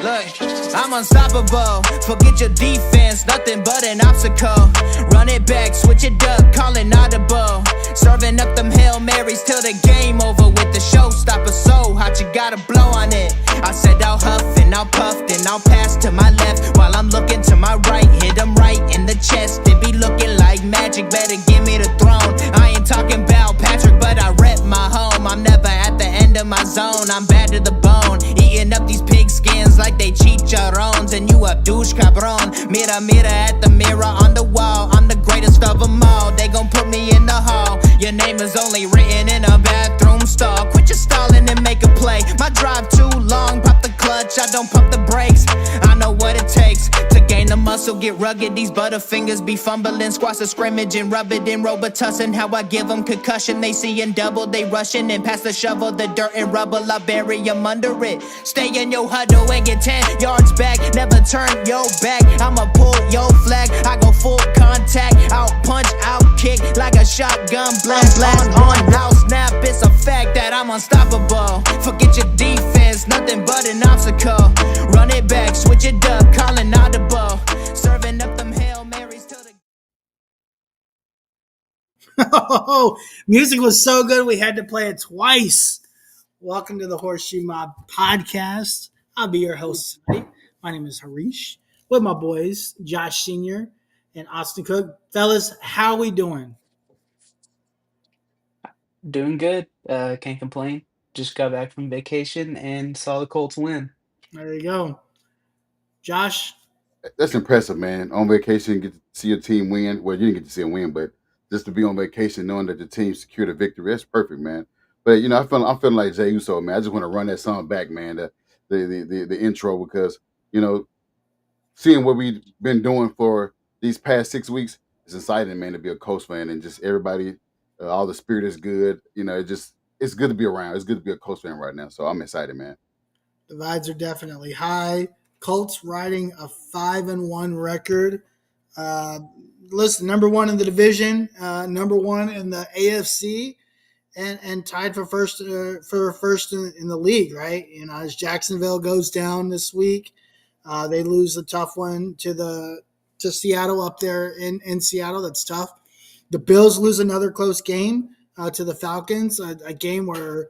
Look, I'm unstoppable. Forget your defense, nothing but an obstacle. Run it back, switch it up, call it audible. Serving up them Hail Marys till the game over with the showstopper. So hot, you gotta blow on it. I said I'll huff and I'll puff, then I'll pass to my left while I'm looking to my right. Hit him right in the chest. It be looking like magic. Better give me the throne. I ain't talking about Patrick, but I rep my home. I'm never at the end of my zone. I'm bad to the bone. Eating up these pig skins like they chicharrones. And you a douche cabron. Mira, mira at the mirror on the wall. I'm the greatest of them all. They gon' put me in the hall. Your name is only written in a bathroom stall. Quit your stalling and make a play. My drive too long. Pop the clutch, I don't pump the brakes. I know what it takes to gain the muscle, get rugged. These butterfingers be fumbling. Squash a scrimmage and rub it in Robitussin. How I give them concussion. They seeing double, they rushing and pass the shovel. The dirt and rubble, I bury them under it. Stay in your huddle and get 10 yards back. Never turn your back. I'ma pull your flag. I go full contact. Out punch, out kick like a shotgun blast. On house snap. It's a fact that I'm unstoppable. Forget your defense, nothing but an obstacle. Run it back, switch it up, calling audible. Serving up them Hail Marys till the... Oh, music was so good we had to play it twice. Welcome to the Horseshoe Mob Podcast. I'll be your host tonight. My name is Harish with my boys, Josh Sr. and Austin Cook. Fellas, how we doing? Doing good. Can't complain. Just got back from vacation and saw the Colts win. There you go. Josh? That's impressive, man. On vacation, get to see your team win. Well, you didn't get to see them win, but just to be on vacation, knowing that the team secured a victory, that's perfect, man. But I'm feeling like Jay Uso, man. I just want to run that song back, man. The intro, because seeing what we've been doing for these past 6 weeks is exciting, man. To be a Colts fan and just everybody, all the spirit is good. It's good to be around. It's good to be a Colts fan right now. So I'm excited, man. The vibes are definitely high. Colts riding a 5-1 record. Listen, number one in the division, number one in the AFC, and tied for first in the league, right? As Jacksonville goes down this week, they lose a tough one to Seattle up there in Seattle. That's tough. The Bills lose another close game to the Falcons, a game where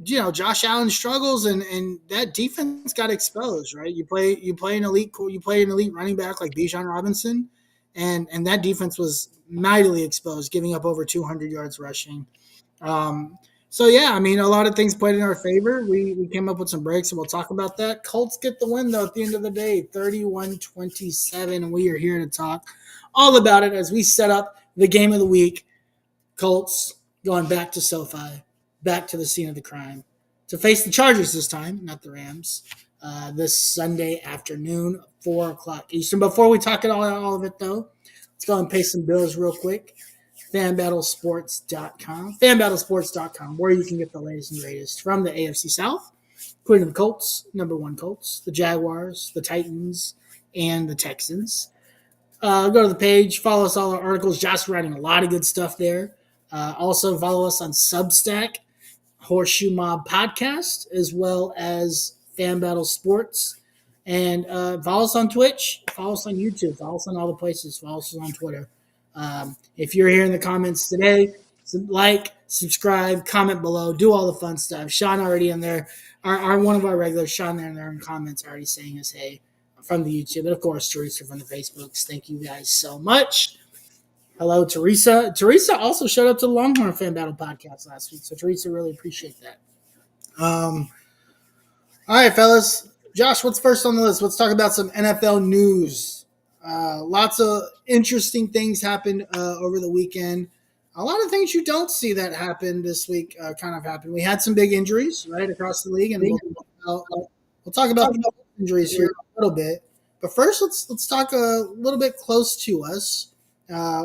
Josh Allen struggles and that defense got exposed, right? You play an elite running back like Bijan Robinson, and that defense was mightily exposed, giving up over 200 yards rushing. So yeah, a lot of things played in our favor. We came up with some breaks, and we'll talk about that. Colts get the win though at the end of the day, 31-27, and we are here to talk all about it as we set up the game of the week. Colts going back to SoFi, back to the scene of the crime, to face the Chargers this time, not the Rams, this Sunday afternoon, 4 o'clock Eastern. Before we talk all of it, though, let's go and pay some bills real quick. FanBattleSports.com, where you can get the latest and greatest from the AFC South, including the Colts, number one Colts, the Jaguars, the Titans, and the Texans. Go to the page, follow us all our articles. Josh writing a lot of good stuff there. Also follow us on Substack, Horseshoe Mob Podcast, as well as Fan Battle Sports. And follow us on Twitch, follow us on YouTube, follow us on all the places, follow us on Twitter. If you're here in the comments today, like, subscribe, comment below, do all the fun stuff. Sean already in there, one of our regulars, Sean there in the comments already saying us hey from the YouTube. And of course, Teresa from the Facebooks. Thank you guys so much. Hello, Teresa. Teresa also showed up to the Longhorn Fan Battle Podcast last week, so Teresa, really appreciate that. All right, fellas. Josh, what's first on the list? Let's talk about some NFL news. Lots of interesting things happened over the weekend. A lot of things you don't see that happen this week kind of happened. We had some big injuries right across the league, and we'll talk about the injuries here in a little bit. But first, let's talk a little bit close to us.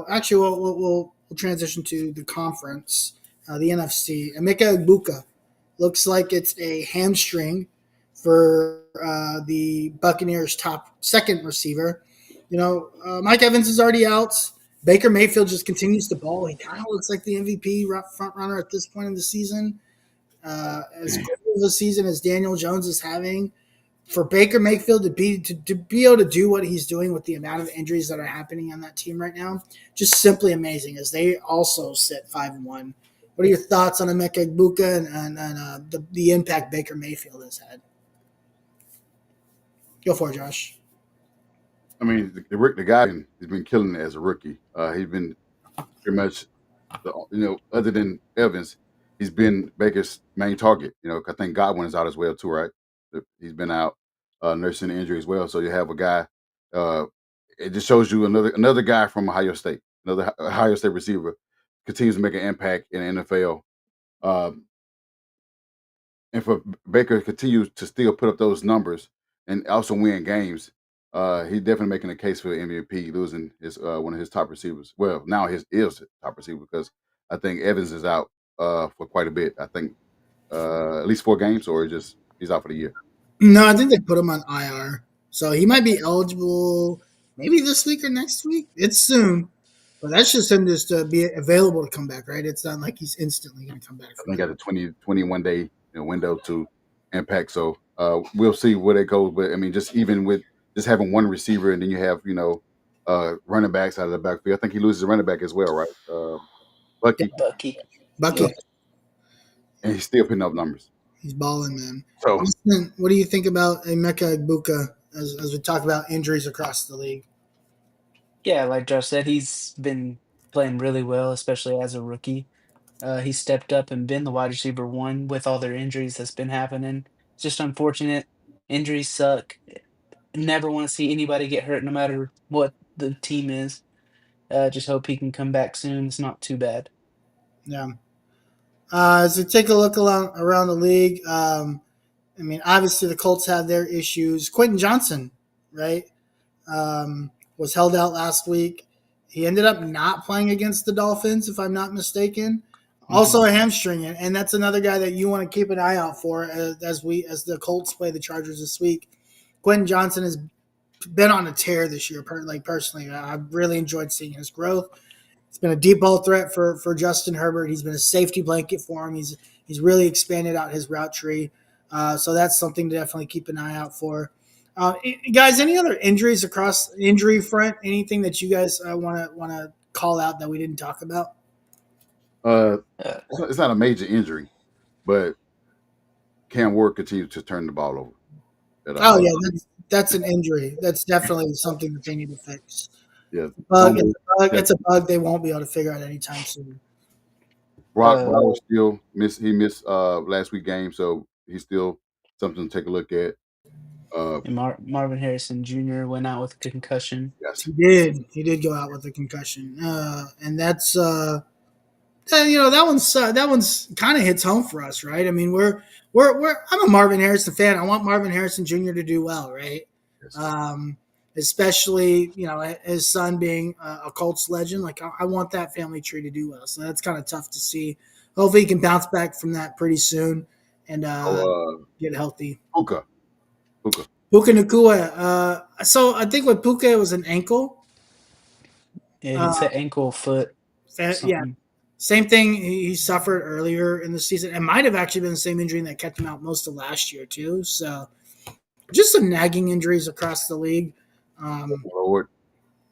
Actually, we'll transition to the conference, the NFC. Emeka Egbuka looks like it's a hamstring for the Buccaneers' top second receiver. Mike Evans is already out. Baker Mayfield just continues to ball. He kind of looks like the MVP front runner at this point in the season. As good of a season as Daniel Jones is having, for Baker Mayfield to be able to do what he's doing with the amount of injuries that are happening on that team right now, just simply amazing. As they also sit 5-1. What are your thoughts on Emeka Egbuka and the impact Baker Mayfield has had? Go for it, Josh. I mean, the guy has been killing it as a rookie. He's been pretty much other than Evans, he's been Baker's main target. I think Godwin is out as well too, right? He's been out nursing the injury as well. So you have a guy. Uh, it just shows you another guy from Ohio State, another Ohio State receiver, continues to make an impact in the NFL. Um, and for Baker to continue to still put up those numbers and also win games, he's definitely making a case for MVP, losing his one of his top receivers. Well, now his is top receiver because I think Evans is out for quite a bit. I think at least 4 games, or he's out for the year. No, I think they put him on IR, so he might be eligible maybe this week or next week. It's soon, but that's just him just to be available to come back, right? It's not like he's instantly going to come back I from think it. got a 21 day window to impact. So we'll see where it goes. But I mean, just even with just having one receiver and then you have running backs out of the backfield. I think he loses a running back as well, right? Yeah, Bucky. Bucky. Bucky, Yeah, and he's still putting up numbers. he's balling, man. So Austin, what do you think about Emeka Egbuka as we talk about injuries across the league? Yeah, like Josh said, he's been playing really well, especially as a rookie. He stepped up and been the wide receiver one with all their injuries that's been happening. It's just unfortunate. Injuries suck. Never want to see anybody get hurt, no matter what the team is. Just hope he can come back soon. It's not too bad. Yeah. As we take a look around the league, I mean, obviously the Colts have their issues. Quentin Johnson, right, was held out last week. He ended up not playing against the Dolphins, if I'm not mistaken. Hmm. Also a hamstring, and that's another guy that you want to keep an eye out for as the Colts play the Chargers this week. Quentin Johnson has been on a tear this year. Personally, I've really enjoyed seeing his growth. He's been a deep ball threat for Justin Herbert. He's been a safety blanket for him. He's really expanded out his route tree. So that's something to definitely keep an eye out for. Guys, any other injuries across injury front? Anything that you guys want to call out that we didn't talk about? uh, Uh, it's not a major injury, but Cam Ward continues to turn the ball over at a Oh high. yeah, that's an injury. That's definitely something that they need to fix. Yeah, Bug, it's fumble. a bug. Yeah, It's a bug they won't be able to figure out anytime soon. Brock uh, Bowers still missed. He missed last week game, so he's still something to take a look at. Uh, and Marvin Harrison Jr. went out with a concussion. yes, He did. He did go out with a concussion, and that's that one's kind of hits home for us, right? I mean, we're I'm a Marvin Harrison fan. I want Marvin Harrison Jr. to do well, right? yes. Um, Especially his son being a Colts legend. Like I want that family tree to do well. So that's kind of tough to see. Hopefully, he can bounce back from that pretty soon and Oh, get healthy. Puka. Puka Nakua. So I think with Puka it was an ankle. Yeah, Uh, he said ankle, foot, yeah, something. same thing he suffered earlier in the season. It might have actually been the same injury that kept him out most of last year too. So just some nagging injuries across the league. Um, Lord,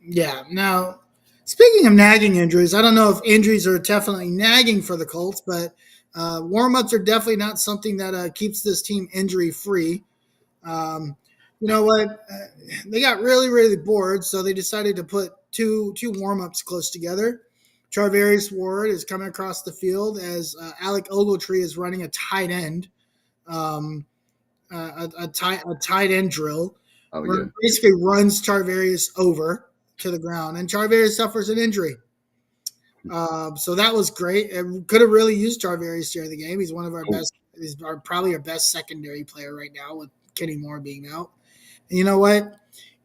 yeah. Now, speaking of nagging injuries, I don't know if injuries are definitely nagging for the Colts, but warm ups are definitely not something that keeps this team injury free. Um, you know what? They got really, really bored, so they decided to put two warm ups close together. Charvarius Ward is coming across the field as Alec Ogletree is running a tight end, um, a tight end drill, oh where yeah, it basically runs Charvarius over to the ground, and Charvarius suffers an injury. So that was great. And could have really used Charvarius during the game. He's one of our oh, best. Probably our best secondary player right now with Kenny Moore being out. And you know what?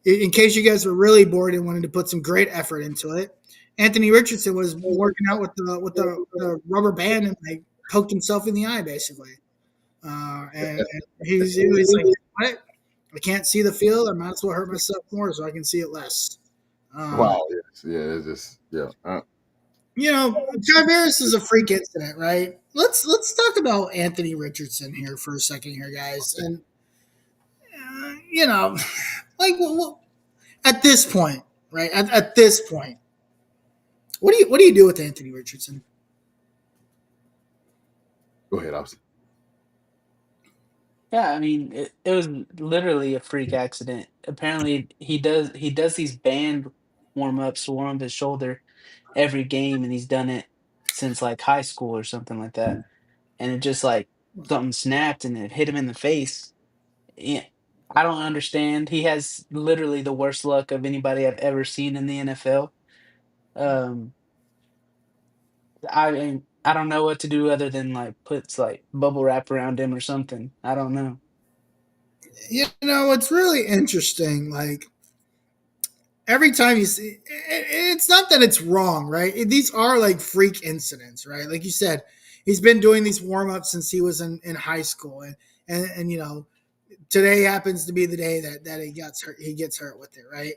In case you guys were really bored and wanted to put some great effort into it, Anthony Richardson was working out with the rubber band and like poked himself in the eye basically. And he was like, "What? I can't see the field. I might as well hurt myself more so I can see it less." Um, wow, yes, yeah, it's just yeah. Tavares is a freak incident, right? Let's talk about Anthony Richardson here for a second, here, guys. And you know, like at this point, right? At this point, what do you do with Anthony Richardson? Go ahead, Austin. Yeah, I mean, it was literally a freak accident. Apparently, he does these band warm-ups to warm up his shoulder every game, and he's done it since, like, high school or something like that, and it just, like, something snapped and it hit him in the face. Yeah, I don't understand. He has literally the worst luck of anybody I've ever seen in the NFL. Um, I mean, I don't know what to do other than, like, put, like, bubble wrap around him or something. I don't know. It's really interesting. Like every time you see, it's not that it's wrong, right? These are like freak incidents, right? Like you said, he's been doing these warm ups since he was in high school, and today happens to be the day that he gets hurt. He gets hurt with it, right?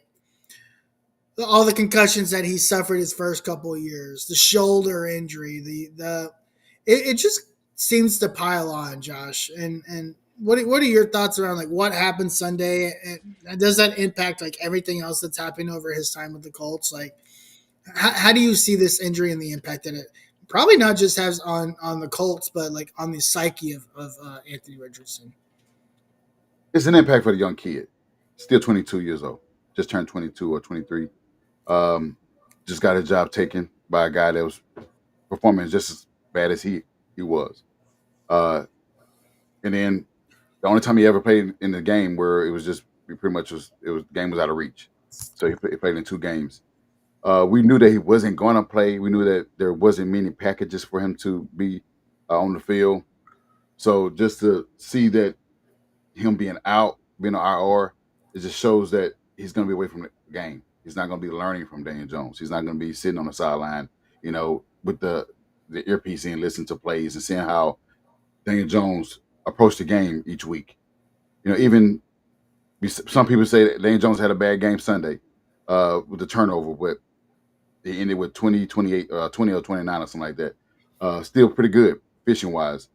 All the concussions that he suffered his first couple of years, the shoulder injury, it just seems to pile on, Josh. And what are your thoughts around like what happened Sunday? And does that impact like everything else that's happened over his time with the Colts? Like, how do you see this injury and the impact that it probably not just has on the Colts, but like on the psyche of Anthony Richardson? It's an impact for the young kid. Still 22 years old. Just turned 22 or 23. Um, just got his job taken by a guy that was performing just as bad as he was. Uh, and then the only time he ever played in the game where it was just he pretty much was it was game was out of reach. So he played in 2 games. We knew that he wasn't going to play. We knew that there wasn't many packages for him to be on the field. So just to see that him being out, being on IR, it just shows that he's going to be away from the game. He's not going to be learning from Daniel Jones. He's not going to be sitting on the sideline, with the earpiece in, listening to plays and seeing how Daniel Jones approached the game each week. Even some people say that Daniel Jones had a bad game Sunday with the turnover, but he ended with 20, 28, 20 or 29 or something like that. Still pretty good fishing wise.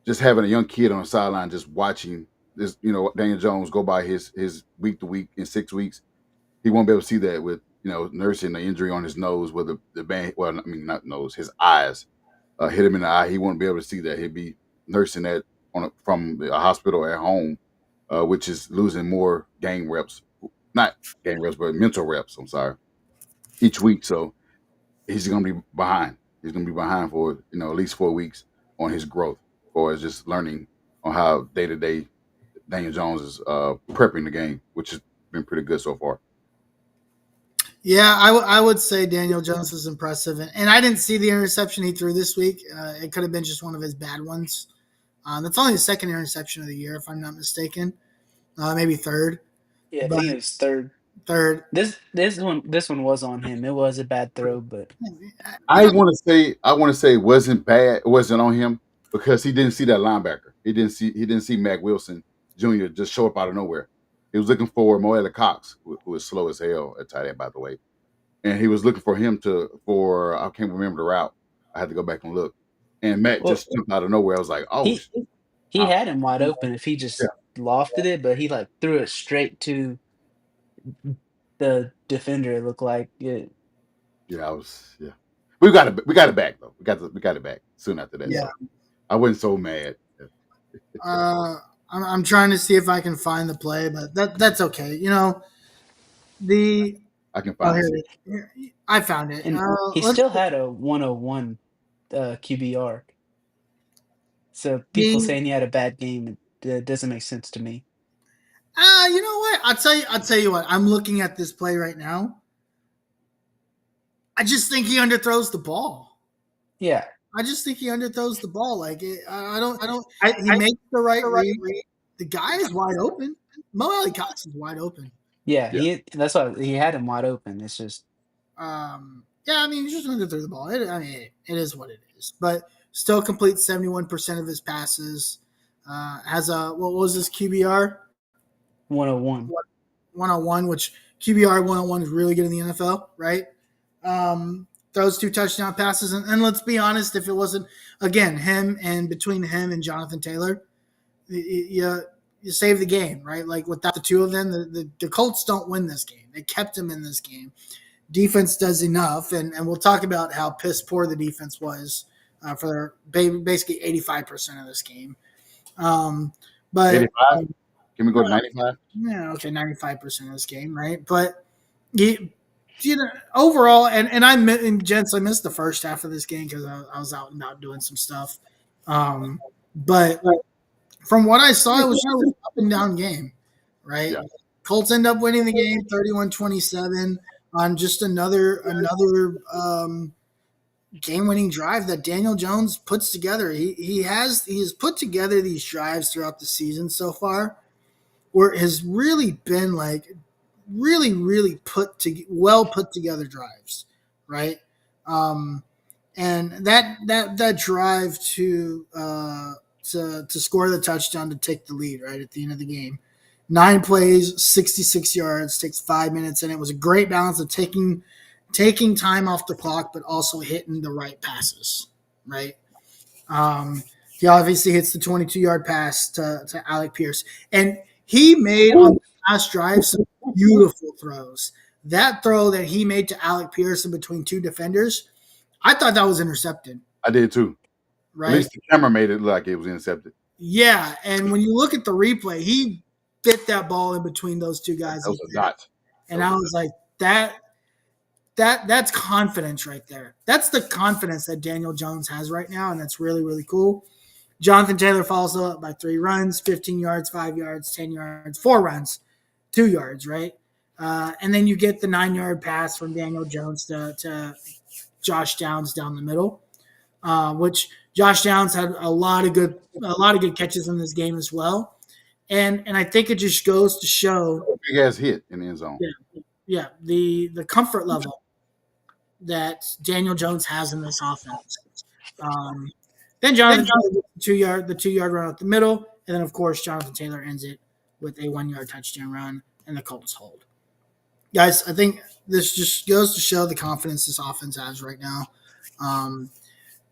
Just having a young kid on the sideline, just watching this, Daniel Jones go by his week to week in 6 weeks. He won't be able to see that with, nursing the injury on his nose with the band. Well, I mean, not nose, his eyes hit him in the eye. He won't be able to see that. He'd be nursing that from a hospital at home, which is losing more game reps, not game reps, but mental reps. I'm sorry, each week. So he's going to be behind. He's going to be behind for at least 4 weeks on his growth, or just learning on how day to day Daniel Jones is prepping the game, which has been pretty good so far. Yeah, I would say Daniel Jones was impressive, and I didn't see the interception he threw this week. It could have been just one of his bad ones. That's only the second interception of the year, if I'm not mistaken. Maybe third, Yeah, I but think it was third. third. This one was on him. It was a bad throw, but I want to say it wasn't bad. It wasn't on him because he didn't see that linebacker. He didn't see Mac Wilson Jr. just show up out of nowhere. He was looking for Moella Cox, who is slow as hell at tight end, by the way. And he was looking for him I can't remember the route. I had to go back and look. And Matt well, just jumped out of nowhere. I was like, oh, he he uh, had him wide open if he yeah, just lofted it, but he like threw it straight to the defender. It looked like it. yeah, I was, yeah. We got it back though. We got it back soon after that. Yeah. So I wasn't so mad. I'm trying to see if I can find the play, but that's okay. The I can oh, finally here see it it. is. I found it. And he Let's still had a 101 QBR. So people the saying he had a bad game, it doesn't make sense to me. you know what? I'll tell you what. I'm looking at this play right now. I just think he underthrows the ball. Yeah, I just think he underthrows the ball. Like I don't. He makes the right read. The guy is wide open. Mo Alley Cox is wide open. yeah. Yeah. That's why he had him wide open. It's just Yeah, I mean, he's just underthrew the ball. It is what it is. But still completes 71% of his passes. Has what was his QBR? 101. 101, which QBR 101 is really good in the NFL, right? Throws 2 touchdown passes, and let's be honest, if it wasn't again him and between him and Jonathan Taylor, you you save the game, right? Like without the two of them, the Colts don't win this game. They kept them in this game. Defense does enough, and we'll talk about how piss poor the defense was for basically 85% of this game. Um, but 85. Can we go to 95? yeah, okay, 95% of this game, right? But you, you know, overall, and and gents, I missed the first half of this game because I was out and about doing some stuff. But from what I saw, it was just an up and down game, right? Yeah. Colts end up winning the game 31-27 on just another game winning drive that Daniel Jones puts together. He has put together these drives throughout the season so far where it has really been like really well put together drives, right? Um, and that drive to score the touchdown to take the lead right at the end of the game. 9 plays, 66 yards, takes 5 minutes, and it was a great balance of taking time off the clock, but also hitting the right passes, right? He obviously hits the 22-yard pass to Alec Pierce, and he made on the last drive some beautiful throws. That throw that he made to Alec Pierce in between two defenders, I thought that was intercepted, I did too. At right? least the camera made it look like it was intercepted. Yeah, and when you look at the replay, he fit that ball in between those two guys, That was a dot. and I was like, that's confidence right there. That's the confidence that Daniel Jones has right now, and that's really cool. Jonathan Taylor follows up by 3 runs, 15 yards, 5 yards, 10 yards, 4 runs, 2 yards, right? And then you get the 9-yard pass from Daniel Jones to Josh Downs down the middle, which Josh Downs had a lot of good catches in this game as well. And I think it just goes to show Big ass hit in the end zone. the comfort level that Daniel Jones has in this offense. Then Jonathan Taylor gets the 2-yard run up the middle, and then of course Jonathan Taylor ends it with a 1-yard touchdown run, and the Colts hold. Guys, I think this just goes to show the confidence this offense has right now.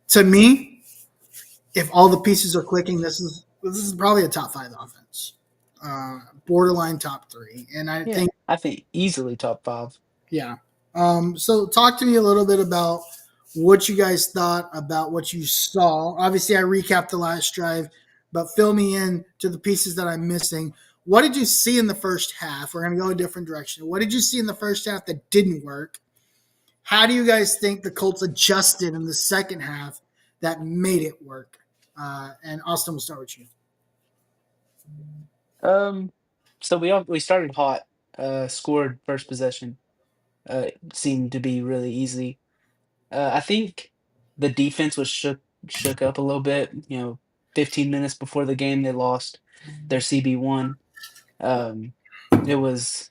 To me, if all the pieces are clicking, this is probably a top 5 offense, borderline top 3, and I think easily top 5. Yeah. So talk to me a little bit about what you guys thought about what you saw. Obviously, I recapped the last drive, but fill me in to the pieces that I'm missing. What did you see in the first half? We're going to go a different direction. What did you see in the first half that didn't work? How do you guys think the Colts adjusted in the second half that made it work? And Austin, we'll start with you. So we started hot, scored first possession. Seemed to be really easy. I think the defense was shook up a little bit. 15 minutes before the game, they lost their CB1. Um, it was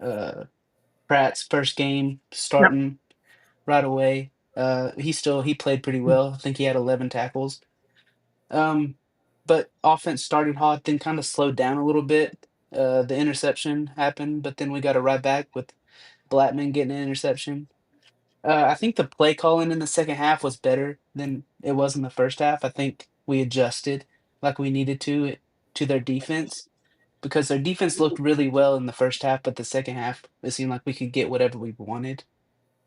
uh, Pratt's first game Yep. starting right away. He played pretty well. I think he had 11 tackles. Um, but offense started hot, then kind of slowed down a little bit. The interception happened, but then we got it right back with Blackman getting an interception. I think the play calling in the second half was better than it was in the first half. I think we adjusted like we needed to their defense because their defense looked really well in the first half, but the second half it seemed like we could get whatever we wanted.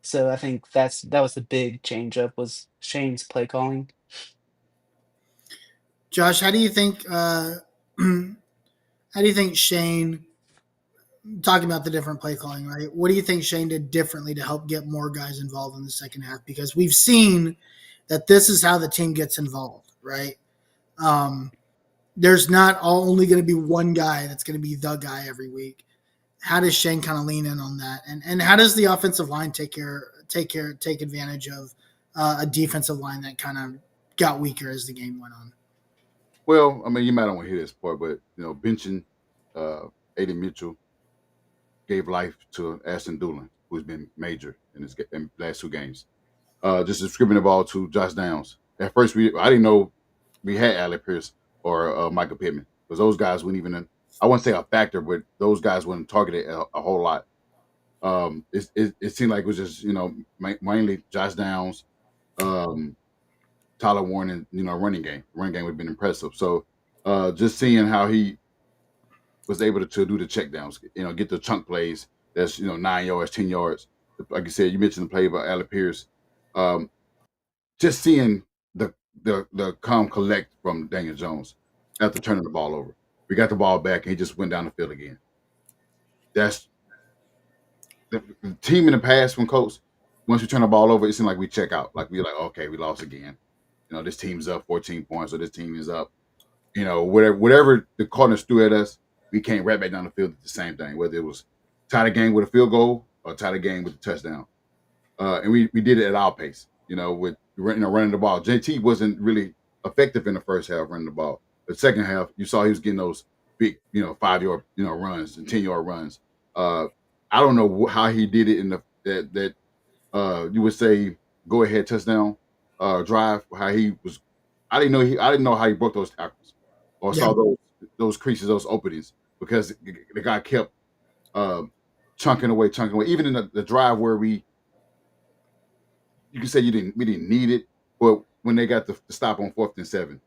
So I think that was the big change up was Shane's play calling. Josh, how do you think Shane, talking about the different play calling, right? What do you think Shane did differently to help get more guys involved in the second half? Because we've seen that this is how the team gets involved, right? There's not only going to be one guy that's going to be the guy every week. How does Shane kind of lean in on that, and how does the offensive line take advantage of a defensive line that kind of got weaker as the game went on? Well, I mean, you might not want to hear this part, but benching Aiden Mitchell gave life to Ashton Doolin, who's been major in his last 2 games. Just distributing the ball to Josh Downs. At first, I didn't know we had Alec Pierce or Michael Pittman because those guys weren't even I wouldn't say a factor, but those guys weren't targeted a whole lot. It seemed like it was just mainly Josh Downs, Tyler Warren, and running game. Running game would have been impressive. So Just seeing how he was able to do the check downs, get the chunk plays that's 9 yards, 10 yards. Like you said, you mentioned the play about Alec Pierce. Um, just seeing the the calm collect from Daniel Jones after turning the ball over. We got the ball back and he just went down the field again. That's the team in the past from Colts. Once we turn the ball over, it seemed like we check out. Like we're like, okay, we lost again. This team's up 14 points, or this team is up. Whatever the Cardinals threw at us, we came right back down the field at the same thing. Whether it was tie the game with a field goal or tie the game with a touchdown, and we did it at our pace. With running the ball. JT wasn't really effective in the first half running the ball. The second half, you saw he was getting those big, 5 yard, runs and 10 yard runs. I don't know how he did it in that you would say go ahead touchdown drive. How he was, I didn't know how he broke those tackles or Yeah, saw those creases, those openings because the guy kept uh, chunking away. Even in the drive where you can say we didn't need it, but when they got the stop on 4th and 7,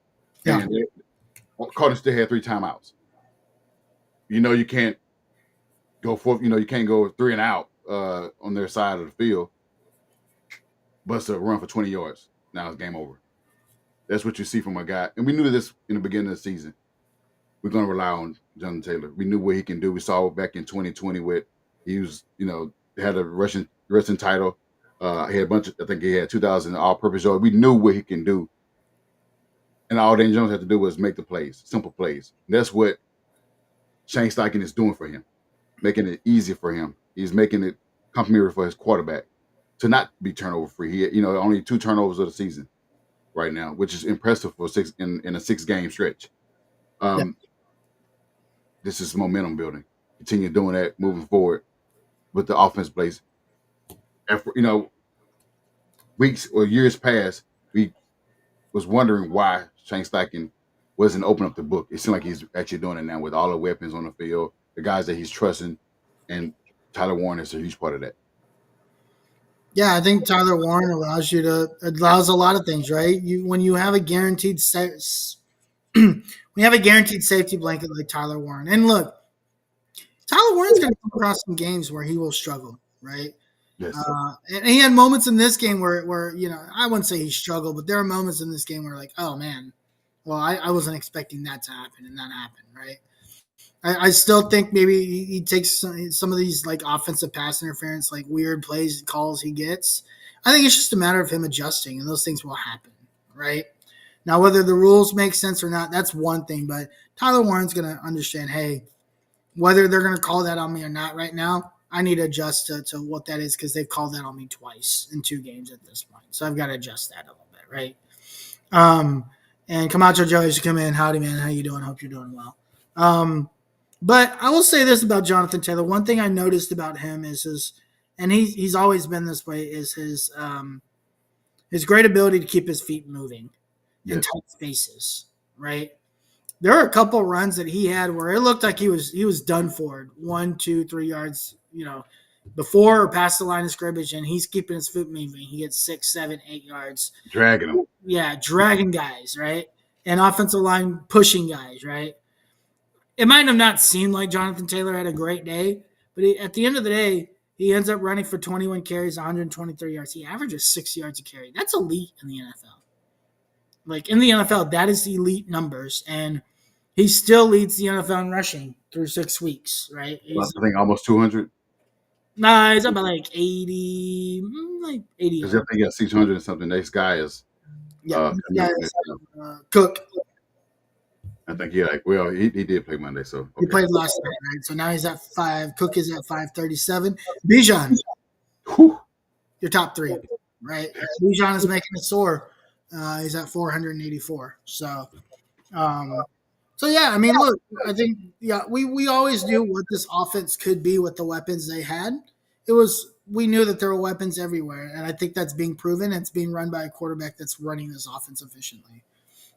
yeah, and Cardinals still had 3 timeouts. You can't go fourth. You can't go 3 and out on their side of the field. Bust a run for 20 yards. Now it's game over. That's what you see from a guy, and we knew this in the beginning of the season. We're going to rely on Jonathan Taylor. We knew what he can do. We saw it back in 2020 with he was, had a rushing title. He had a bunch of, I think he had 2,000 all-purpose yards. We knew what he can do, and all Daniel Jones had to do was make the plays, simple plays. And that's what Shane Steichen is doing for him, making it easy for him. He's making it complimentary for his quarterback to not be turnover free. He, only 2 turnovers of the season right now, which is impressive for in a 6-game stretch. yeah. This is momentum building. Continue doing that moving forward with the offense plays. After, weeks or years past, we was wondering why Shane Steichen wasn't opening up the book. It seemed like he's actually doing it now with all the weapons on the field, the guys that he's trusting, and Tyler Warren is a huge part of that. Yeah, I think Tyler Warren allows a lot of things, right? When you have a guaranteed when you have a guaranteed safety blanket like Tyler Warren, and look, Tyler Warren's going to come across some games where he will struggle, right? Yes. And he had moments in this game where I wouldn't say he struggled, but there are moments in this game where like, oh man, well I wasn't expecting that to happen, and that happened, right? I still think maybe he takes some of these like offensive pass interference, like weird plays calls he gets. I think it's just a matter of him adjusting, and those things will happen, right? Now, whether the rules make sense or not, that's one thing. But Tyler Warren's going to understand, hey, whether they're going to call that on me or not right now, I need to adjust to what that is because they've called that on me twice in 2 games at this point. So I've got to adjust that a little bit, right? And Camacho Joe used to come in. Howdy, man. How you doing? Hope you're doing well. But I will say this about Jonathan Taylor. One thing I noticed about him is and he's always been this way, is his great ability to keep his feet moving in Yes. tight spaces, right? There are a couple runs that he had where it looked like he was done for 1, 2, 3 yards, before or past the line of scrimmage, and he's keeping his foot moving. He gets 6, 7, 8 yards. Dragging him. Yeah, dragging guys, right? And offensive line pushing guys, right? It might have not seemed like Jonathan Taylor had a great day, but at the end of the day, he ends up running for 21 carries, 123 yards. He averages 6 yards a carry. That's elite in the NFL. Like in the NFL, that is elite numbers, and he still leads the NFL in rushing through 6 weeks, right? I think almost 200. He's up by like 80, like 80. Because I think he got 600 and something. Next guy is Yeah, Cook. I think he did play Monday, so okay. He played last night, right? So now he's at 5. Cook is at 537. Bijan, Whew. your top 3, right? Bijan is making it soar. He's at 484. So yeah, I mean, look, I think we always knew what this offense could be with the weapons they had. We knew that there were weapons everywhere, and I think that's being proven. It's being run by a quarterback that's running this offense efficiently,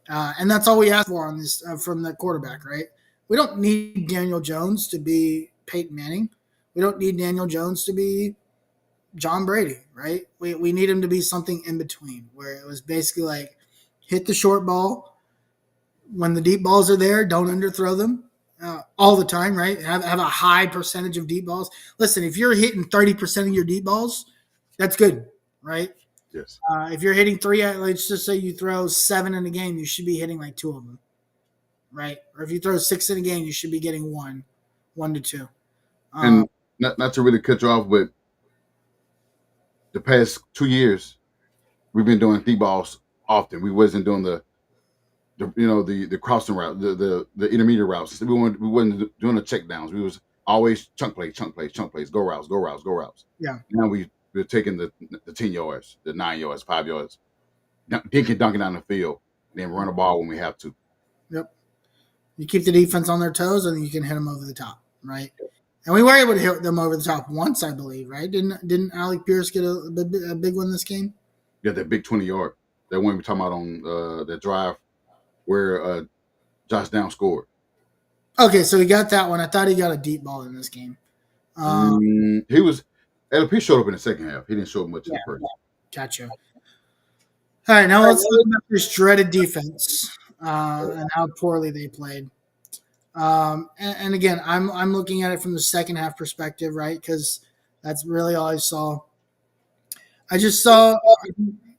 and that's all we ask for on this from the quarterback, right? We don't need Daniel Jones to be Peyton Manning. We don't need Daniel Jones to be John Brady, right? We need him to be something in between, where it was basically like hit the short ball, When the deep balls are there, don't underthrow them all the time, right? Have a high percentage of deep balls. Listen, if you're hitting 30% of your deep balls, that's good, right? Yes. If you're hitting three, let's just say you throw seven in a game, you should be hitting like two of them, right? Or if you throw six in a game, you should be getting one to two. Uh, And not to really cut you off, but the past 2 years we've been doing deep balls often. We wasn't doing the crossing route, the intermediate routes. We wasn't doing the check downs. We was always chunk plays, chunk plays, chunk plays, go routes, go routes, go routes. yeah, Now we're taking the 10 yards, the 9 yards, 5 yards, dinking dunking down the field, and then run the ball when we have to. yep. You keep the defense on their toes, and you can hit them over the top, right? And we were able to hit them over the top once, I believe, right? Didn't Alec Pierce get a big one this game? You got that big 20 yard, that one we talking about on that drive where Josh Down scored. Okay, so he got that one. I thought he got a deep ball in this game. He was LP showed up in the second half. He didn't show up much in Yeah, the first. gotcha. All right, now let's talk about this dreaded defense and how poorly they played. And again, I'm looking at it from the second half perspective, right? Because that's really all I saw. I just saw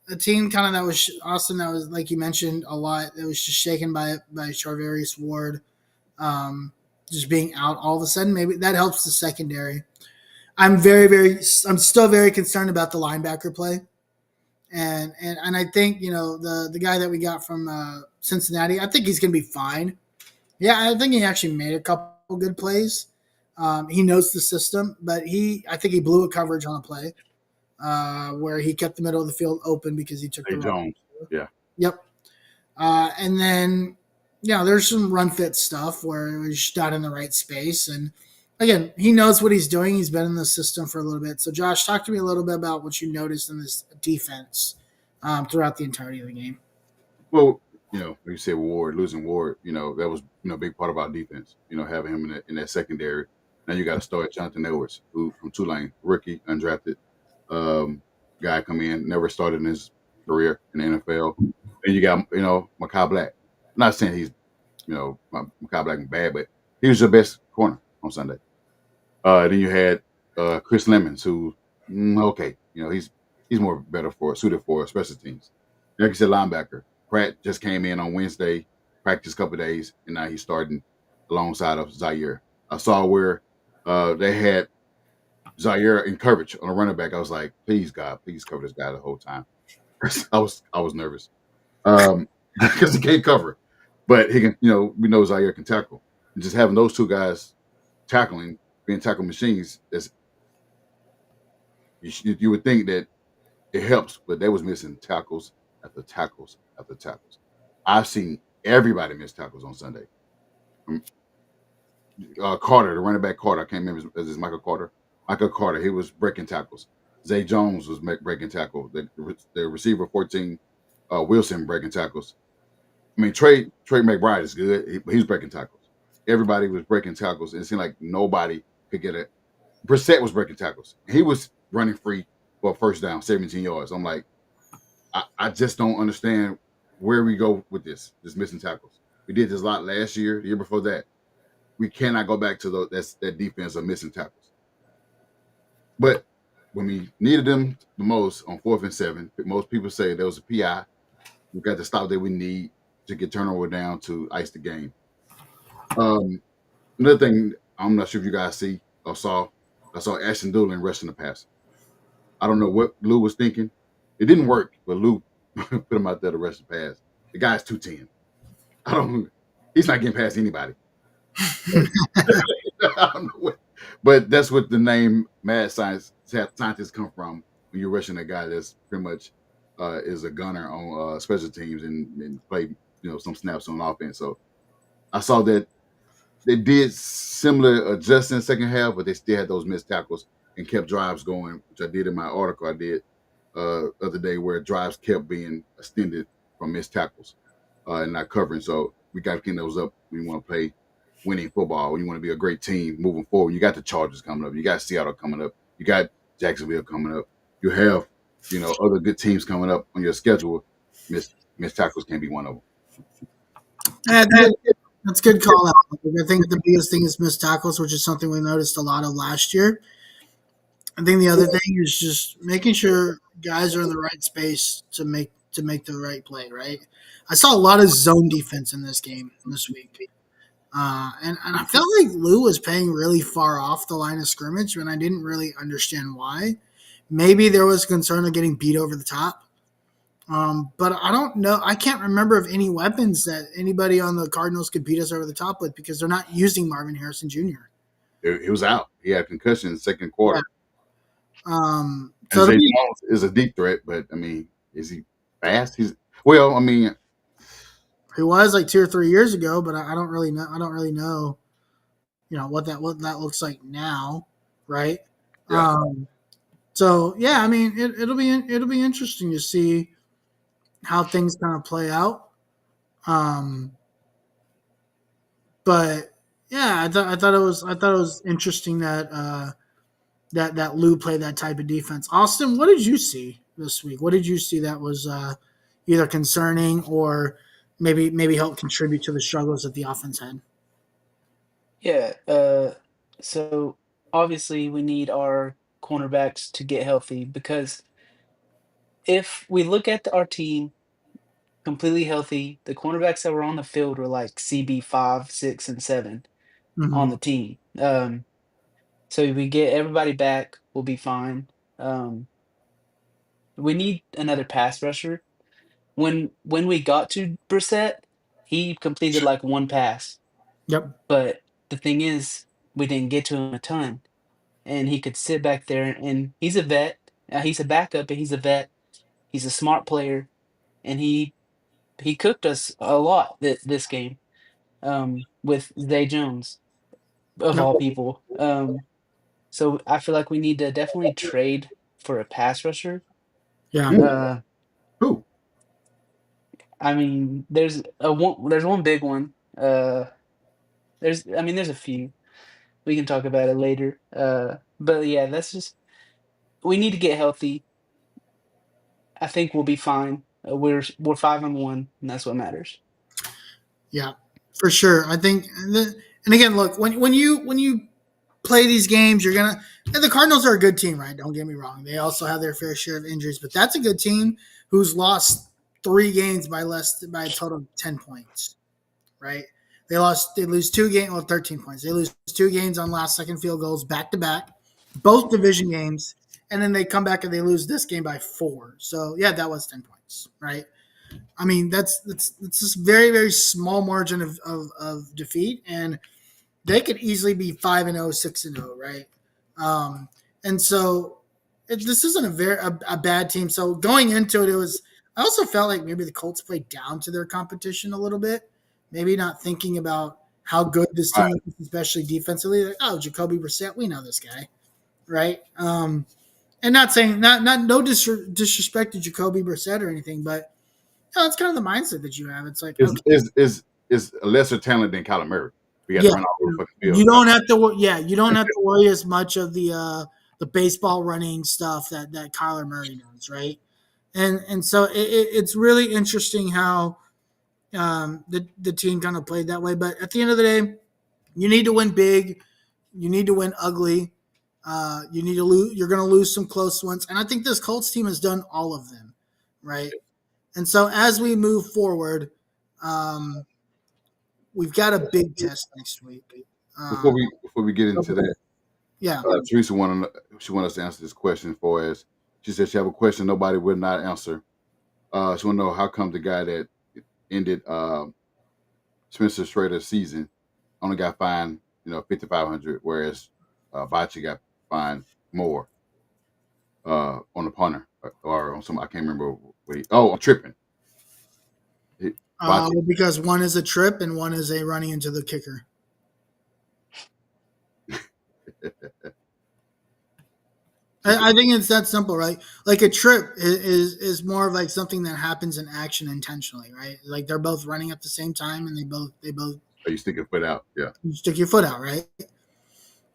a team kind of that was Austin that was like you mentioned a lot. It was just shaken by Charvarius Ward, just being out all of a sudden. Maybe that helps the secondary. I'm still very concerned about the linebacker play, and I think the guy that we got from Cincinnati, I think he's going to be fine. Yeah, I think he actually made a couple good plays. He knows the system, but I think he blew a coverage on a play where he kept the middle of the field open because he took Hey the wrong. Jones, yeah. Yep. And then, there's some run fit stuff where it was just not in the right space. And again, he knows what he's doing. He's been in the system for a little bit. So, Josh, talk to me a little bit about what you noticed in this defense throughout the entirety of the game. Well, like you said, losing Ward, that was a big part of our defense. Having him in that secondary. Now you got to start Jonathan Edwards, who from Tulane, rookie, undrafted guy, come in, never started in his career in the NFL. And you got Makai Black. I'm not saying he's Makai Black is bad, but he was your best corner on Sunday. Then you had Chris Lemons, who okay, he's more suited for special teams. Like you said, linebacker. Pratt just came in on Wednesday, practiced a couple of days, and now he's starting alongside of Zaire. I saw where they had Zaire in coverage on a running back. I was like, please God, please cover this guy the whole time. I was nervous because he can't cover, but he can. We know Zaire can tackle, and just having those two guys being tackle machines, you would think that it helps, but they was missing tackles after tackles after tackles. I've seen everybody miss tackles on Sunday. Carter, the running back Carter, I can't remember his Michael Carter. Michael Carter, he was breaking tackles. Zay Jones was breaking tackles. The receiver 14, Wilson, breaking tackles. I mean, Trey McBride is good. He's breaking tackles. Everybody was breaking tackles. And it seemed like nobody could get it. Brissett was breaking tackles. He was running free for a first down, 17 yards. I'm like, I just don't understand where we go with this missing tackles. We did this a lot last year, the year before that. We cannot go back to that defense of missing tackles. But when we needed them the most on 4th and 7, most people say there was a PI. We got the stop that we need to get turnover down to ice the game. Another thing, I'm not sure if you guys see or saw, I saw Ashton Doolin rushing the pass. I don't know what Lou was thinking. It didn't work, but Lou put him out there to rush the pass. The guy's 210. He's not getting past anybody. I don't know what, but that's what the name mad scientists come from when you're rushing a guy that's pretty much is a gunner on special teams and play some snaps on offense. So I saw that they did similar adjusting second half, but they still had those missed tackles and kept drives going, which I did in my article I did other day, where drives kept being extended from missed tackles and not covering. So we got to clean those up. We want to play winning football. When you want to be a great team moving forward, you got the Chargers coming up. You got Seattle coming up. You got Jacksonville coming up. You have, other good teams coming up on your schedule. Missed tackles can't be one of them. That's good. That's good call out. I think the biggest thing is missed tackles, which is something we noticed a lot of last year. I think the other thing is just making sure guys are in the right space to make the right play. Right. I saw a lot of zone defense in this game this week. And I felt like Lou was playing really far off the line of scrimmage, and I didn't really understand why. Maybe there was concern of getting beat over the top. But I don't know. I can't remember of any weapons that anybody on the Cardinals could beat us over the top with because they're not using Marvin Harrison Jr. He was out. He had a concussion in the second Yeah. quarter. So And it'll Zay be, Jones is a deep threat, but I mean, is he fast? He's well. I mean, he was like 2 or 3 years ago, but I don't really know. I don't really know. What that looks like now, right? yeah. Um, so yeah, I mean, it'll be interesting to see how things kind of play out. Um, but yeah, I thought it was interesting that that Lou played that type of defense. Austin, what did you see this week? What did you see that was either concerning or maybe help contribute to the struggles that the offense had? Yeah. So obviously we need our cornerbacks to get healthy because if we look at our team completely healthy, the cornerbacks that were on the field were like CB 5, 6, and 7 on Mm-hmm. the team. So if we get everybody back, we'll be fine. Um, we need another pass rusher. When we got to Brissett, he completed like one pass, Yep. but the thing is, we didn't get to him a ton, and he could sit back there. And he's a vet. He's a backup, but he's a vet. He's a smart player, and he cooked us a lot this game with Zay Jones of Yep. all people. So I feel like we need to definitely trade for a pass rusher. Yeah. Mm. Uh, Who? I mean, there's one big one. There's a few. We can talk about it later. But yeah, that's just we need to get healthy. I think we'll be fine. We're 5-1, and that's what matters. Yeah. For sure. I think, and again, look, when you play these games, you're gonna. And the Cardinals are a good team, right? Don't get me wrong. They also have their fair share of injuries, but that's a good team who's lost 3 games by a total of 10 points, right? They lose 2 games, well, 13 points. They lose 2 games on last second field goals back to back, both division games, and then they come back and they lose this game by 4. So yeah, that was 10 points, right? I mean, that's just very very small margin of defeat, and they could easily be 5-0, 6-0, right? Um, and so this isn't a bad team. So going into it, it was. I also felt like maybe the Colts played down to their competition a little bit, maybe not thinking about how good this All team right. is, especially defensively. Like, oh, Jacoby Brissett, we know this guy, right? And not saying not no disrespect to Jacoby Brissett or anything, but it's kind of the mindset that you have. It's like, Is okay, is is is a lesser talent than Kyler Murray? We got to yeah, run all over the fucking you field. don't have to. Yeah, you don't have to worry as much of the baseball running stuff that Kyler Murray does, right? And so it's really interesting how the team kind of played that way. But at the end of the day, you need to win big. You need to win ugly. You need to lose. You're going to lose some close ones, and I think this Colts team has done all of them, right? And so as we move forward, um, we've got a big test next week. Um, Before we get into that, yeah. Teresa wanted us to answer this question for us. She said she have a question nobody would not answer. She want to know how come the guy that ended Spencer Strader's season only got fined, 5,500, whereas Bocce got fined more on the punter or on some I can't remember what he. Oh, I'm tripping. Bocce. Well, because one is a trip and one is a running into the kicker. I think it's that simple, right? Like a trip is more of like something that happens in action intentionally, right? Like they're both running at the same time and they both You stick your foot out. Yeah. stick your foot out, right?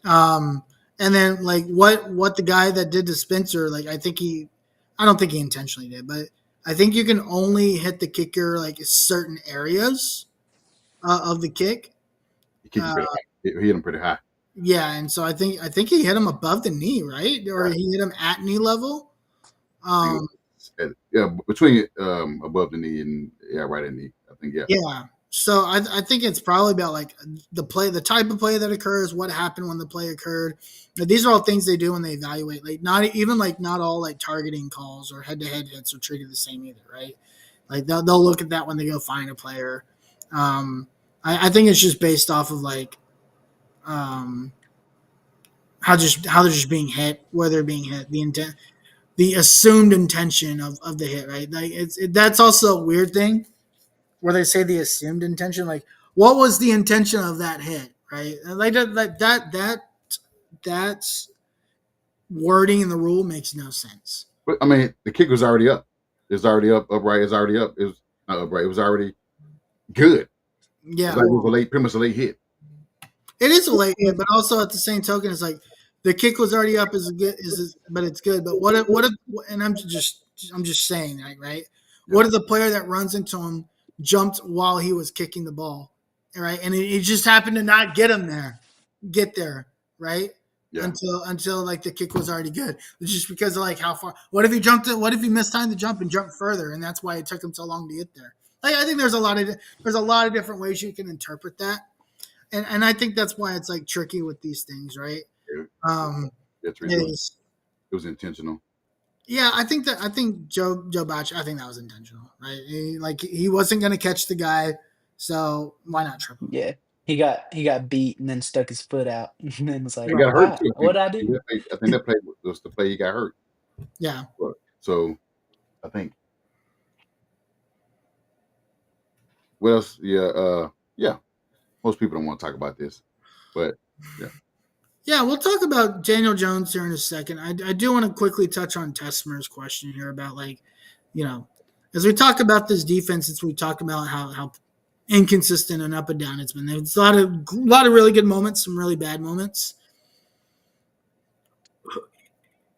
Um, and then like what the guy that did to Spencer, like I don't think he intentionally did, but I think you can only hit the kicker like certain areas, of the kick. He kicked it Uh, pretty high. He hit him pretty high. yeah, and so I think he hit him above the knee, right? Or Right. he hit him at knee level. I think it Um, was yeah, between above the knee and yeah, right at the knee. I think yeah. yeah. So I think it's probably about like the type of play that occurs, what happened when the play occurred. Now, these are all things they do when they evaluate. Like not even like not all like targeting calls or head to head hits are treated the same either, right? Like they'll look at that when they go find a player. Um, I think it's just based off of like um, how they're just being hit, where they're being hit, the intent, the assumed intention of the hit, right? Like that's also a weird thing where they say the assumed intention, like what was the intention of that hit, right? Like that wording in the rule makes no sense. But I mean, the kick was already up. It's already up, upright. It's already up. It was not upright. It was already good. It's Yeah, like it was a late, pretty much a late hit. it is a late hit, but also at the same token, it's like the kick was already up, is good, but it's good. But what if, and I'm just saying that, right? Yeah, What if the player that runs into him jumped while he was kicking the ball, right? And it just happened to not get there, right? yeah. Until like the kick was already good. It's just because of like how far. What if he jumped it? What if he mistimed the jump and jumped further, and that's why it took him so long to get there? Like I think there's a lot of different ways you can interpret that, and I think that's why it's like tricky with these things, right? It, Um, it's real. is It was intentional. yeah, I think Joe Bach, I think that was intentional, right? Like he wasn't going to catch the guy, so why not trip him? Yeah. He got beat and then stuck his foot out and then was He like, got Right. hurt "Why? too. What'd I do?" I think that play was the play he got hurt. Yeah, But, so I think what else? Yeah, yeah. Most people don't want to talk about this, but yeah, yeah. We'll talk about Daniel Jones here in a second. I do want to quickly touch on Tesmer's question here about like, you know, as we talk about this defense, as we talk about how inconsistent and up and down it's been. There's a lot of really good moments, some really bad moments.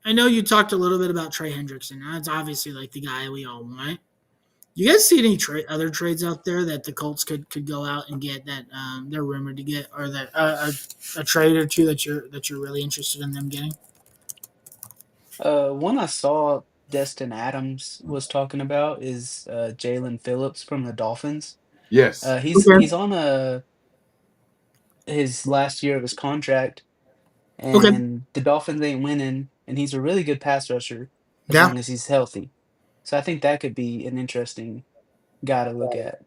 I know you talked a little bit about Trey Hendrickson. That's obviously like the guy we all want. You guys see any other trades out there that the Colts could go out and get that they're rumored to get, or that a trade or two that you're really interested in them getting? One I saw Destin Adams was talking about is Jalen Phillips from the Dolphins. yes, He's Okay. on his last year of his contract, Okay. and the Dolphins ain't winning, and he's a really good pass rusher as Yeah. long as he's healthy. So I think that could be an interesting guy to look at.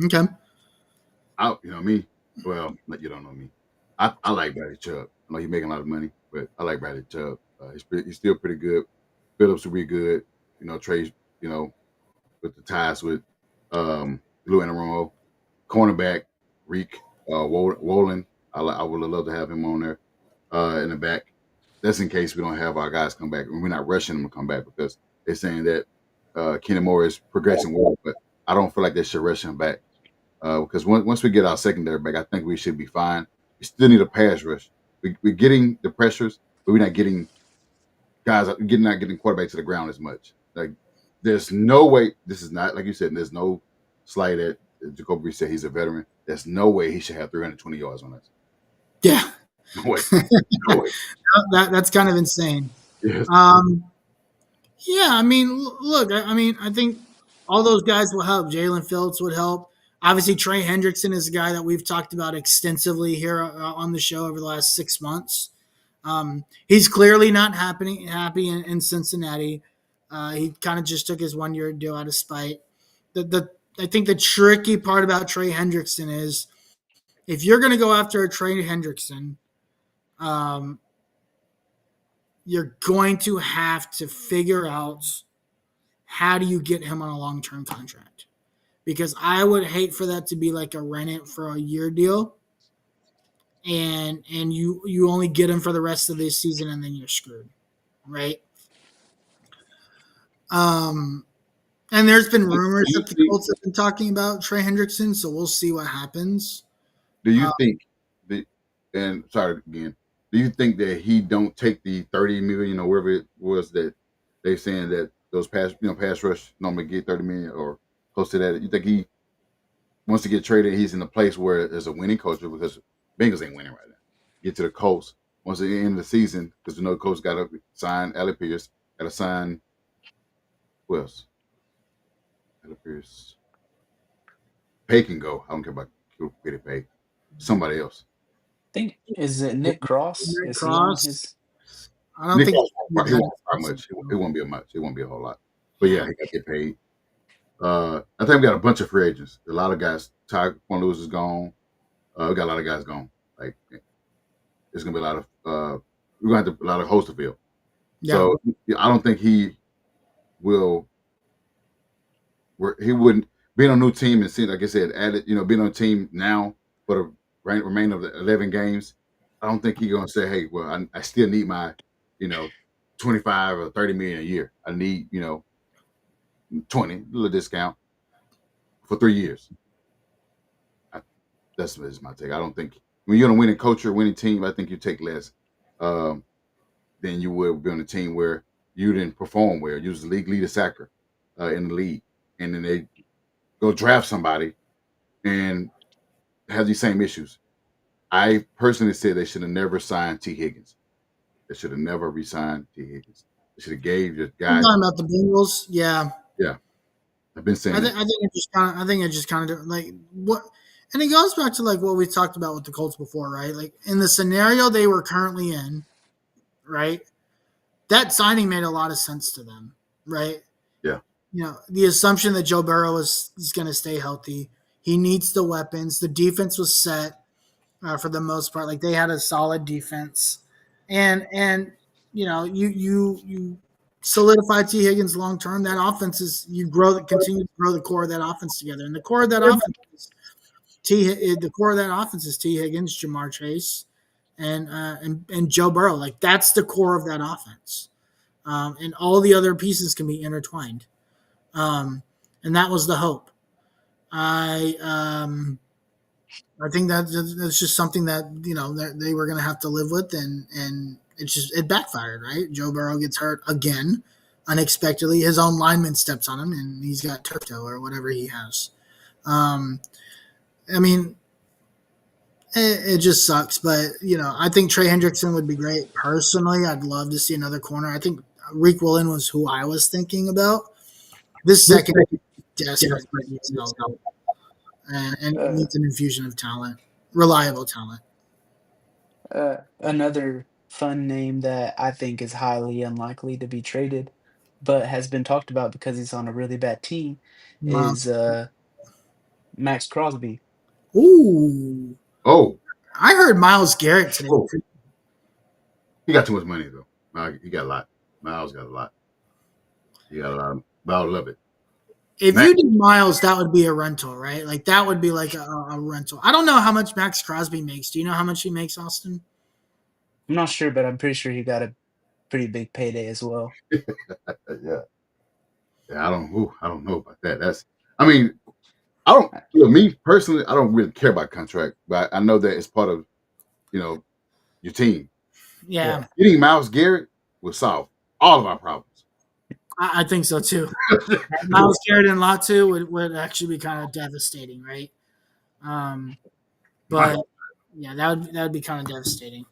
Okay. you know me. Well, you don't know me. I like Bradley Chubb. I know he's making a lot of money, but I like Bradley Chubb. He's still pretty good. Phillips will be good. Trey. You know, with the ties with Lou Anarumo, cornerback Reek Wolin. I would love to have him on there in the back. That's in case we don't have our guys come back, and we're not rushing them to come back because they're saying that Kenny Moore is progressing well, but I don't feel like they should rush him back because once we get our secondary back, I think we should be fine. We still need a pass rush. We're getting the pressures, but we're not getting guys. Not getting quarterback to the ground as much. Like there's no way. This is not like you said. There's no slight at Jacoby said he's a veteran. There's no way he should have 320 yards on us. Yeah. No way. No way. That's kind of insane. Yes. Um, yeah, I mean, look, I mean, I think all those guys will help. Jalen Phillips would help. Obviously, Trey Hendrickson is a guy that we've talked about extensively here on the show over the last 6 months. He's clearly not happy in Cincinnati. He kind of just took his 1 year deal out of spite. I think the tricky part about Trey Hendrickson is if you're going to go after a Trey Hendrickson, um, you're going to have to figure out how do you get him on a long term contract? Because I would hate for that to be like a rent it for a year deal, and you only get him for the rest of this season, and then you're screwed, right? Um, and there's been Do rumors you that the think? Colts have been talking about Trey Hendrickson, so we'll see what happens. Do you Uh, think that? And sorry again. Do you think that he don't take the 30 million or wherever it was that they saying that those pass rush normally get 30 million or close to that? You think he Once he get traded, he's in a place where there's a winning culture because Bengals ain't winning right now. Get to the Colts once at the end of the season because the Colts got to sign Alec Pierce, got to sign who else? Alec Pierce. Pay can go. I don't care about Kitty Pay. Somebody else. Think is it Nick Cross? Nick Is he on Cross. his? I don't Nick think he won't start much. It won't be a much. It won't be a whole lot. But yeah, Yeah, he got to get paid. I think we got a bunch of free agents. A lot of guys. Ty Quan Lewis is gone. We got a lot of guys gone. Like there's gonna be a lot of we're gonna have a lot of hosts to fill. yeah. So I don't think he will. Where he wouldn't being on a new team and seeing, like I said, added. Being on a team now for the remainder of the 11 games. I don't think he's gonna say, "Hey, well, I still need my, you know, 25 or 30 million a year. I need 20 a little discount for 3 years." I, that's my take. I don't think when you're on a winning culture, winning team, I think you take less um, than you would be on a team where you didn't perform well. You was the league leader sacker in the league, and then they go draft somebody and have these same issues. I personally said they should have never signed T. Higgins. They should have never re-signed T. Higgins. They should have gave the I'm guy. talking about the Bengals. Yeah, Yeah, I've been saying this. I think it just kind of. I think it just kind of like what, and it goes back to like what we talked about with the Colts before, right? Like in the scenario they were currently in, right? That signing made a lot of sense to them, right? Yeah, The assumption that Joe Burrow is going to stay healthy. He needs the weapons. The defense was set for the most part. Like they had a solid defense, and you solidify T Higgins long term. That offense is you continue to grow the core of that offense together, and the core of that offense is T Higgins, Jamar Chase, and Joe Burrow. Like that's the core of that offense, and all the other pieces can be intertwined. Um, and that was the hope. I I think that's just something that that they were going to have to live with, and it backfired. Right, Joe Burrow gets hurt again, unexpectedly. His own lineman steps on him, and he's got turf toe or whatever he has. Um, I mean, it just sucks, but I think Trey Hendrickson would be great. Personally, I'd love to see another corner. I think Reek Willen was who I was thinking about. This second desperately needs help, and it Uh, needs an infusion of talent, reliable talent. Another fun name that I think is highly unlikely to be traded, but has been talked about because he's on a really bad team, is Miles. Max Crosby. Ooh, Oh, I heard Miles Garrett today. oh, he got too much money though. He got a lot. Miles got a lot. He got a lot. But I love it. If Max, you did Miles, that would be a rental, right? Like that would be like a rental. I don't know how much Max Crosby makes. Do you know how much he makes, Austin? I'm not sure, but I'm pretty sure he got a pretty big payday as well. yeah, yeah. I don't know about that. I mean, I don't. Uh, Me personally, I don't really care about contract, but I know that it's part of you know your team. Yeah, Getting Miles Garrett will solve all of our problems. I think so too. Miles Garrett and Latu would actually be kind of devastating, right? Um, My, but yeah, that would be kind of devastating.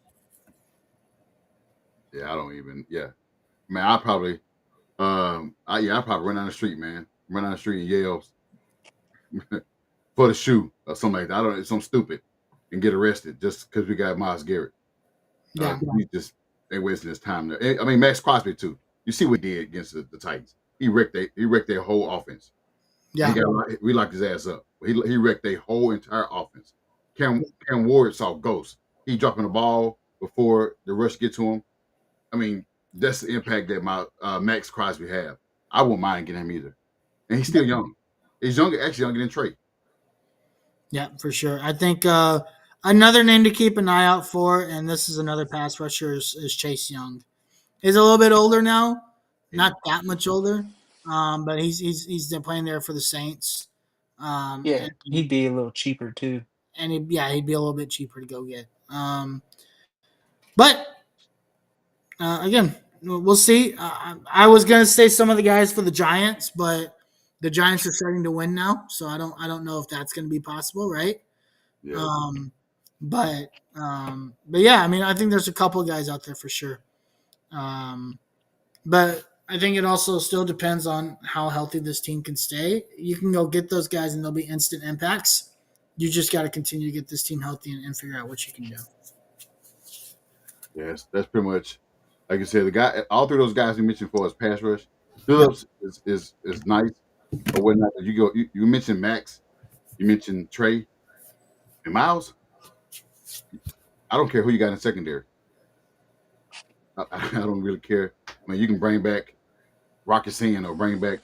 yeah, I don't even. Yeah, man, I probably. I probably run down the street, man. Run down the street and yell for the shoe or something like that. I don't. It's something stupid and get arrested just because we got Miles Garrett. Yeah, We just they wasting his time there. I mean, Max Crosby too. You see what he did against the Titans. He wrecked their whole offense. And yeah, we locked his ass up. He wrecked their whole entire offense. Cam Ward saw ghosts. He dropping the ball before the rush get to him. I mean, that's the impact that my Max Crosby have. I won't mind getting him either. And he's still young. He's younger, actually younger than Trey. yeah, for sure. I think another name to keep an eye out for, and this is another pass rusher, is Chase Young. He's a little bit older now, He, not that much older, but he's playing there for the Saints, yeah, he'd be a little cheaper too. and he'd be a little bit cheaper to go get. But again, we'll see. I was gonna say some of the guys for the Giants, but The Giants are starting to win now, so I don't know if that's going to be possible, right? Yeah, Um, but yeah, I mean, I think there's a couple guys out there for sure. Um, but I think it also still depends on how healthy this team can stay. You can go get those guys and they'll be instant impacts. You just got to continue to get this team healthy and figure out what you can do. yes, that's pretty much like you said. The guy, all three of those guys you mentioned for us pass rush. Yep. Phillips is nice or whatnot. You mentioned Max, you mentioned Trey and Miles. I don't care who you got in secondary. I don't really care. I mean, you can bring back Rocky Sin or bring back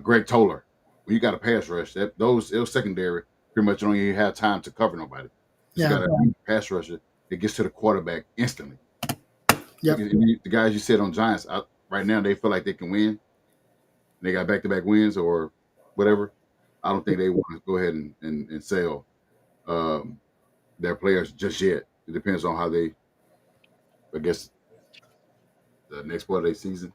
Greg Toller. When you got a pass rush, those secondary pretty much don't even have time to cover nobody. Because you Yeah. got a pass rusher that gets to the quarterback instantly. Yep. The guys you said on Giants right now, they feel like they can win. They got back to back wins or whatever. I don't think they want to go ahead and sell um, their players just yet. It depends on how they, I guess, the next part of their season.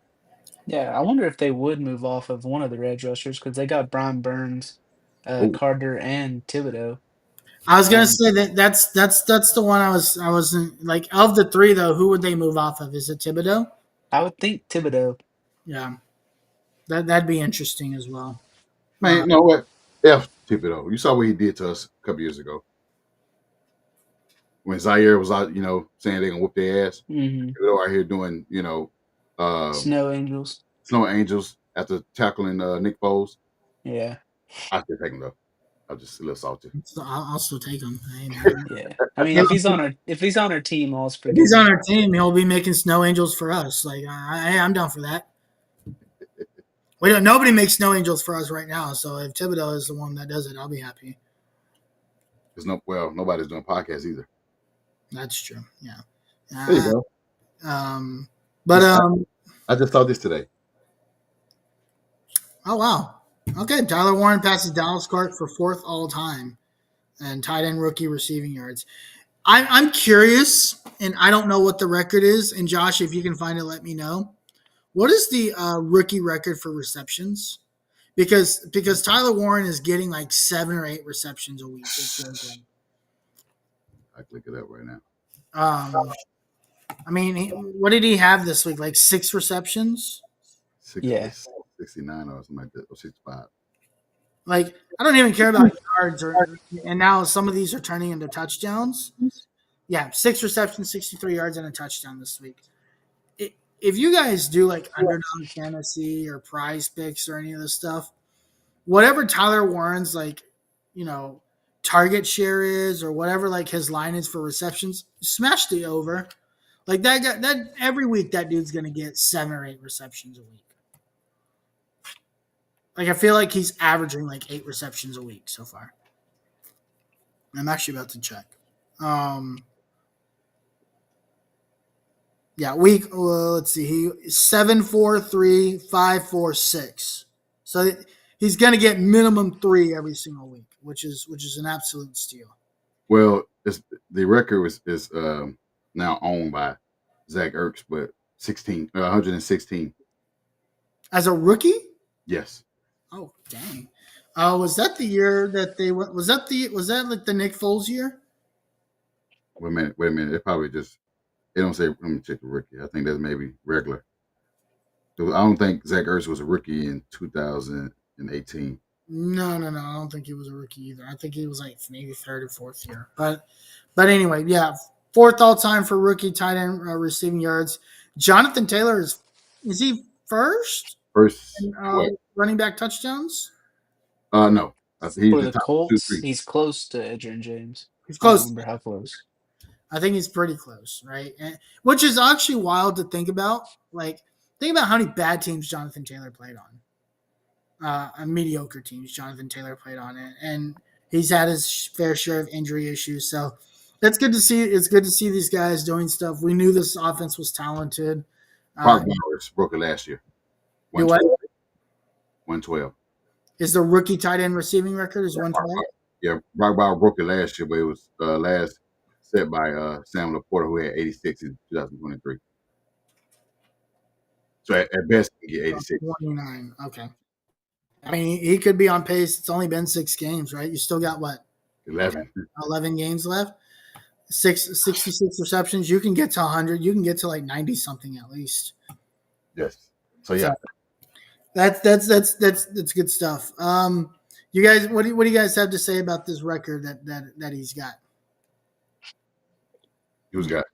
Yeah, I wonder if they would move off of one of the edge rushers because they got Brian Burns, Oh, Carter, and Thibodeau. I was gonna Um, say that's the one I wasn't like of the three though. Who would they move off of? Is it Thibodeau? I would think Thibodeau. Yeah, that'd be interesting as well. man, you know what? F Thibodeau. You saw what he did to us a couple years ago when Zaire was out, saying they're gonna whoop their ass. Hmm. Thibodeau out here doing, um, Snow Angels. Snow Angels after tackling Nick Foles. Yeah, I still take him though. I'm just a little salty. So I'll still take him. Hey, man. yeah. I mean, Yeah, if he's on our team, all's if he's on forgiven. our team, he'll be making snow angels for us. Like I'm down for that. We don't. Nobody makes snow angels for us right now. So if Thibodeau is the one that does it, I'll be happy. Nobody's doing podcasts either. That's true. Yeah. There you Uh, go. um. But Just I just saw this today. Oh wow. Okay, Tyler Warren passes Dallas Clark for fourth all time and tight end rookie receiving yards. I'm curious, and I don't know what the record is. And Josh, if you can find it, let me know. What is the rookie record for receptions? Because Tyler Warren is getting like 7 or 8 receptions a week. I can look it up right now. Um, I mean, what did he have this week? Like 6 receptions? Yeah, 69 or something like that, or 65. Like I don't even care about yards, and now some of these are turning into touchdowns. Yeah, 6 receptions, 63 yards, and a touchdown this week. If you guys do like underdog fantasy or prize picks or any of this stuff, whatever Tyler Warren's like, you know, target share is or whatever like his line is for receptions, smash the over. Like that guy, that every week that dude's gonna get 7 or 8 receptions a week. Like I feel like he's averaging like 8 receptions a week so far. I'm actually about to check. Um, Yeah, week. Let's see. He 7-4-3-5-4-6. So he's going to get minimum 3 every single week, which is an absolute steal. Well, the record is now owned by Zach Ertz, but 116. As a rookie. Yes. Oh dang. Was that the year that they went? Was that like the Nick Foles year? Wait a minute. Wait a minute. It don't say. Let me check the rookie. I think that's maybe regular. I don't think Zach Ertz was a rookie in 2018. No. I don't think he was a rookie either. I think he was like maybe third or fourth year. But anyway, yeah, fourth all time for rookie tight end receiving yards. Jonathan Taylor is he first First, in what? running back touchdowns? No. He's for the the top two, Colts, three. he's close to Edgerrin James. He's I don't close. remember how close. I think he's pretty close, right? Which is actually wild to think about. Like, think about how many bad teams Jonathan Taylor played on. Mediocre teams Jonathan Taylor played on it, and he's had his fair share of injury issues. So that's good to see. It's good to see these guys doing stuff. We knew this offense was talented. Brock Bowers broke it last year. Do what? 112. 112. Is the rookie tight end receiving record is 112? Yeah, Brock Bowers broke it last year, but it was last set by Sam Laporta, who had 86 in 2023. So at best, he can get 86. 29. Okay. I mean, he could be on pace. It's only been 6 games, right? You still got what, 11. 11 games left? 66 receptions. You can get to 100. You can get to like 90 something at least. Yes. So So yeah, that's good stuff. You guys, what do you guys have to say about this record that he's got? who's got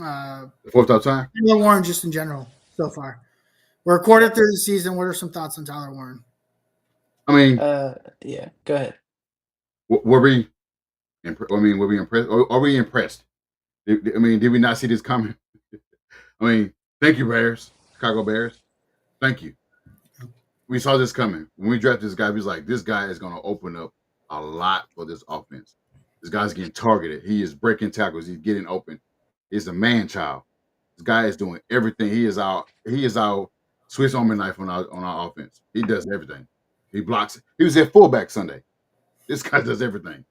Uh, the fourth top time? Tyler Warren, just in general, so far. We're a quarter through the season. What are some thoughts on Tyler Warren? I mean, Yeah, go ahead. were we? I mean, were we impressed? Or are we impressed? I mean, did we not see this coming? I mean, thank you, Bears, Chicago Bears. Thank you. We saw this coming. When we drafted this guy, we was like, this guy is going to open up a lot for this offense. This guy's getting targeted. He is breaking tackles. He's getting open. He's a man child. This guy is doing everything. He is our Swiss Army knife on our offense. He does everything. He blocks. He was at fullback Sunday. This guy does everything.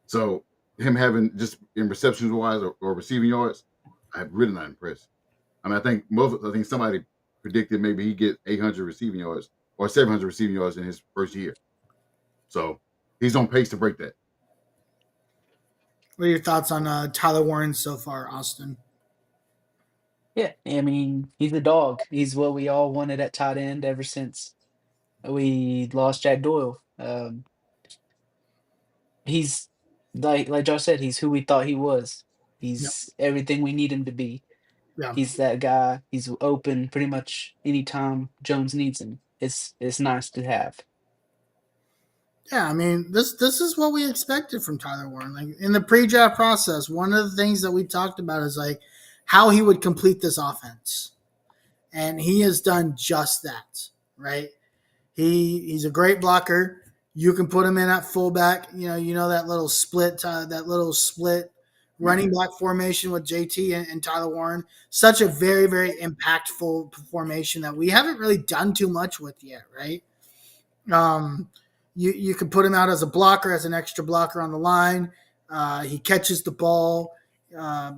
So him having just in receptions wise or receiving yards, I'm really not impressed. I mean, I think somebody predicted maybe he get 800 receiving yards or 700 receiving yards in his first year. So he's on pace to break that. What are your thoughts on Tyler Warren so far, Austin? Yeah, I mean, he's a dog. He's what we all wanted at tight end ever since we lost Jack Doyle. He's like Josh said, he's who we thought he was. Yeah, He's everything we need him to be. yeah, He's that guy. He's open pretty much anytime Jones needs him. It's nice to have. yeah. I mean, this is what we expected from Tyler Warren. Like in the pre-draft process, one of the things that we talked about is like how he would complete this offense, and he has done just that. Right? He's a great blocker. You can put him in at fullback. That little split running back formation with JT and Tyler Warren. Such a very very impactful formation that we haven't really done too much with yet, right? Um, you can put him out as a blocker, as an extra blocker on the line. He catches the ball.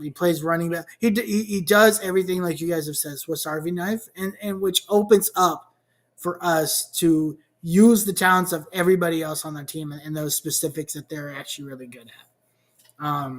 He plays running back. He does everything like you guys have said, Swiss Army knife, and which opens up for us to use the talents of everybody else on the team and those specifics that they're actually really good at.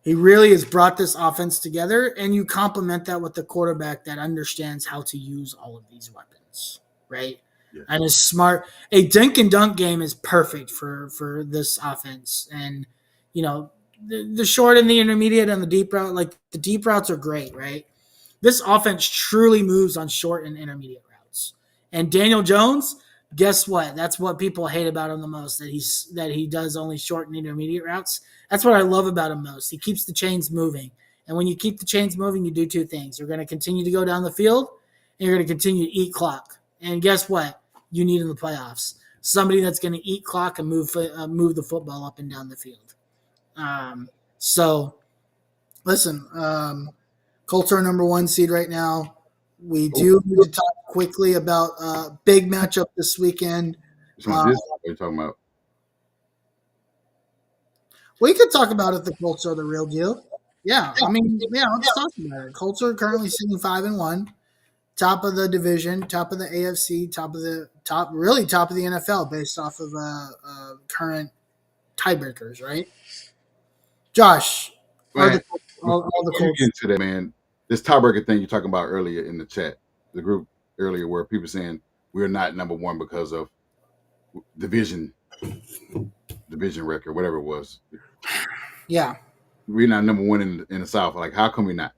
He really has brought this offense together, and you complement that with the quarterback that understands how to use all of these weapons, right? Yes. And is smart. A dink and dunk game is perfect for this offense, and the short and the intermediate and the deep route, like the deep routes are great, right? This offense truly moves on short and intermediate routes. And Daniel Jones, guess what? That's what people hate about him the most, that he does only short and intermediate routes. That's what I love about him most. He keeps the chains moving. And when you keep the chains moving, you do two things. You're going to continue to go down the field, and you're going to continue to eat clock. And guess what? You need in the playoffs somebody that's going to eat clock and move the football up and down the field. So, listen, Colts are number 1 seed right now. We do need to talk quickly about big matchup this weekend. What are you talking about? We could talk about if the Colts are the real deal. Yeah, I mean, let's talk about it. Colts are currently sitting 5-1, top of the division, top of the AFC, top of the NFL based off of current tiebreakers, right? Josh, are Man, the Colts get into that, man? This tiebreaker thing you're talking about earlier in the chat, the group earlier, where people saying we're not number 1 because of division record, whatever it was. Yeah, We're not number 1 in the South. Like, how come we not?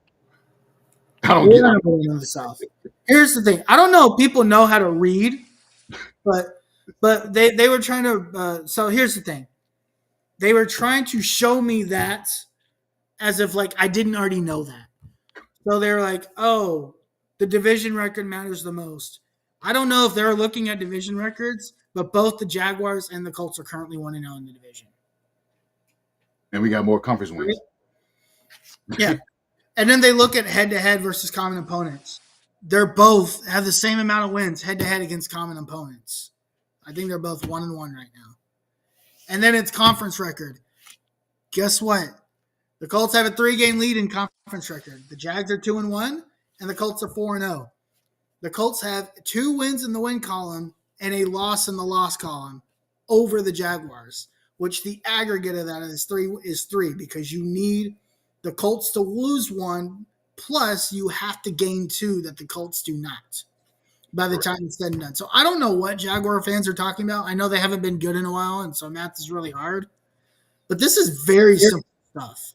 I don't we're get number 1 in the South. Here's the thing: I don't know if people know how to read, but they were trying to. So here's the thing: they were trying to show me that as if like I didn't already know that. So they're like, "Oh, the division record matters the most." I don't know if they're looking at division records, but both the Jaguars and the Colts are currently 1-0 in the division. And we got more conference wins. Yeah. And then they look at head-to-head versus common opponents. They're both have the same amount of wins head-to-head against common opponents. I think they're both 1-1 right now. And then it's conference record. Guess what? The Colts have a 3-game lead in conference record. The Jags are 2-1, and the Colts are 4-0. The Colts have 2 wins in the win column and a loss in the loss column over the Jaguars, which the aggregate of that is three because you need the Colts to lose one, plus you have to gain two that the Colts do not by the time it's said and done. So I don't know what Jaguar fans are talking about. I know they haven't been good in a while, and so math is really hard. But this is very simple stuff.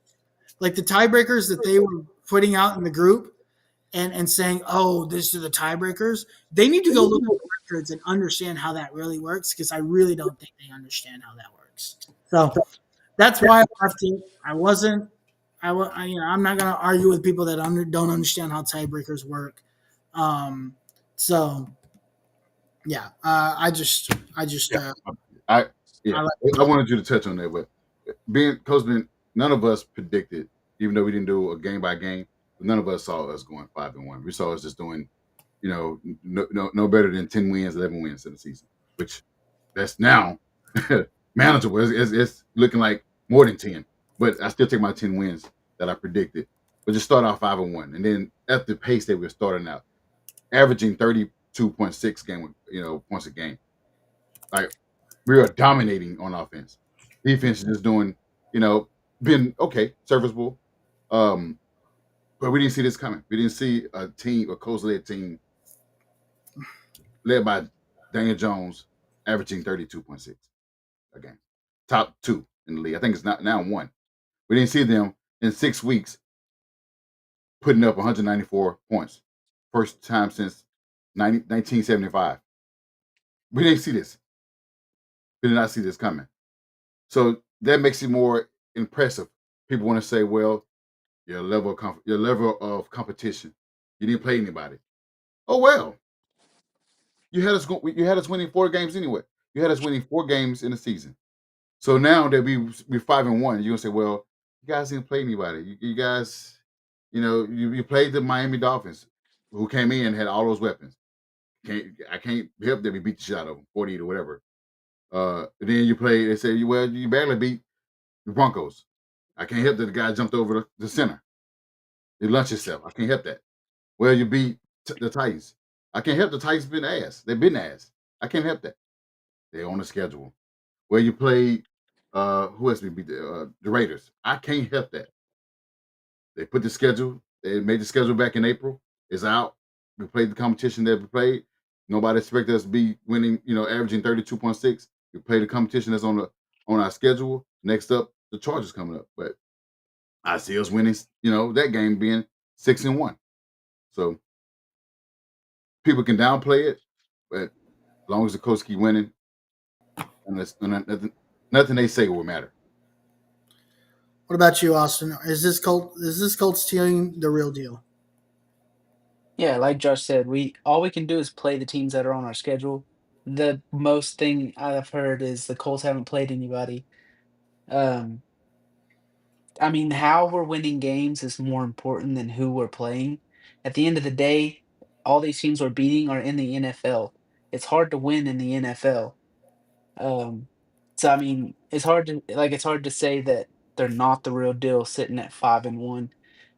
Like the tiebreakers that they were putting out in the group and saying, oh, this are the tiebreakers. They need to go look at the records and understand how that really works because I really don't think they understand how that works. So that's why I left it. I wasn't. I'm not going to argue with people that don't understand how tiebreakers work. Um, so yeah, Yeah, I yeah, I like I wanted you to touch on that, but being Coach Ben, none of us predicted, even though we didn't do a game by game, none of us saw us going 5-1. We saw us just doing, no better than 10 wins, 11 wins in the season, which that's now manageable. It's looking like more than 10, but I still take my 10 wins that I predicted. But just start out 5-1, and then at the pace that we're starting out, averaging 32.6 points a game, like we are dominating on offense. Defense is just doing, been okay, serviceable. Um, but we didn't see this coming. We didn't see a coach-led team led by Daniel Jones averaging 32.6 a game. Top two in the league. I think it's not now one. We didn't see them in 6 weeks putting up 194 points. First time since 1975. We didn't see this. We did not see this coming. So that makes it more impressive. People want to say, well, your level of competition. You didn't play anybody. Oh well, you had us winning 4 games anyway. You had us winning 4 games in the season. So now that we're 5-1, you're gonna say, well, you guys didn't play anybody. You guys, you played the Miami Dolphins, who came in and had all those weapons. I can't help that we beat the shit out of them, 48 or whatever. Then you play. They say, well, you barely beat the Broncos. I can't help that the guy jumped over the center. You lunch yourself. I can't help that. Well, you beat the Titans. I can't help the Titans been ass. They've been ass. I can't help that. They're on the schedule. Well, you played who else we beat the Raiders. I can't help that. They put the schedule. They made the schedule back in April. It's out. We played the competition that we played. Nobody expected us to be winning, averaging 32.6. We played the competition that's on our schedule. Next up, the Chargers coming up. But I see us winning, that game being 6-1. So people can downplay it, but as long as the coach keep winning, nothing they say will matter. What about you, Austin? Is this Colts team the real deal? Yeah, like Josh said, we all we can do is play the teams that are on our schedule. The most thing I've heard is the Colts haven't played anybody. Um, I mean, how we're winning games is more important than who we're playing. At the end of the day, all these teams we're beating are in the NFL. It's hard to win in the NFL. Um, so I mean, it's hard to say that they're not the real deal, sitting at 5-1,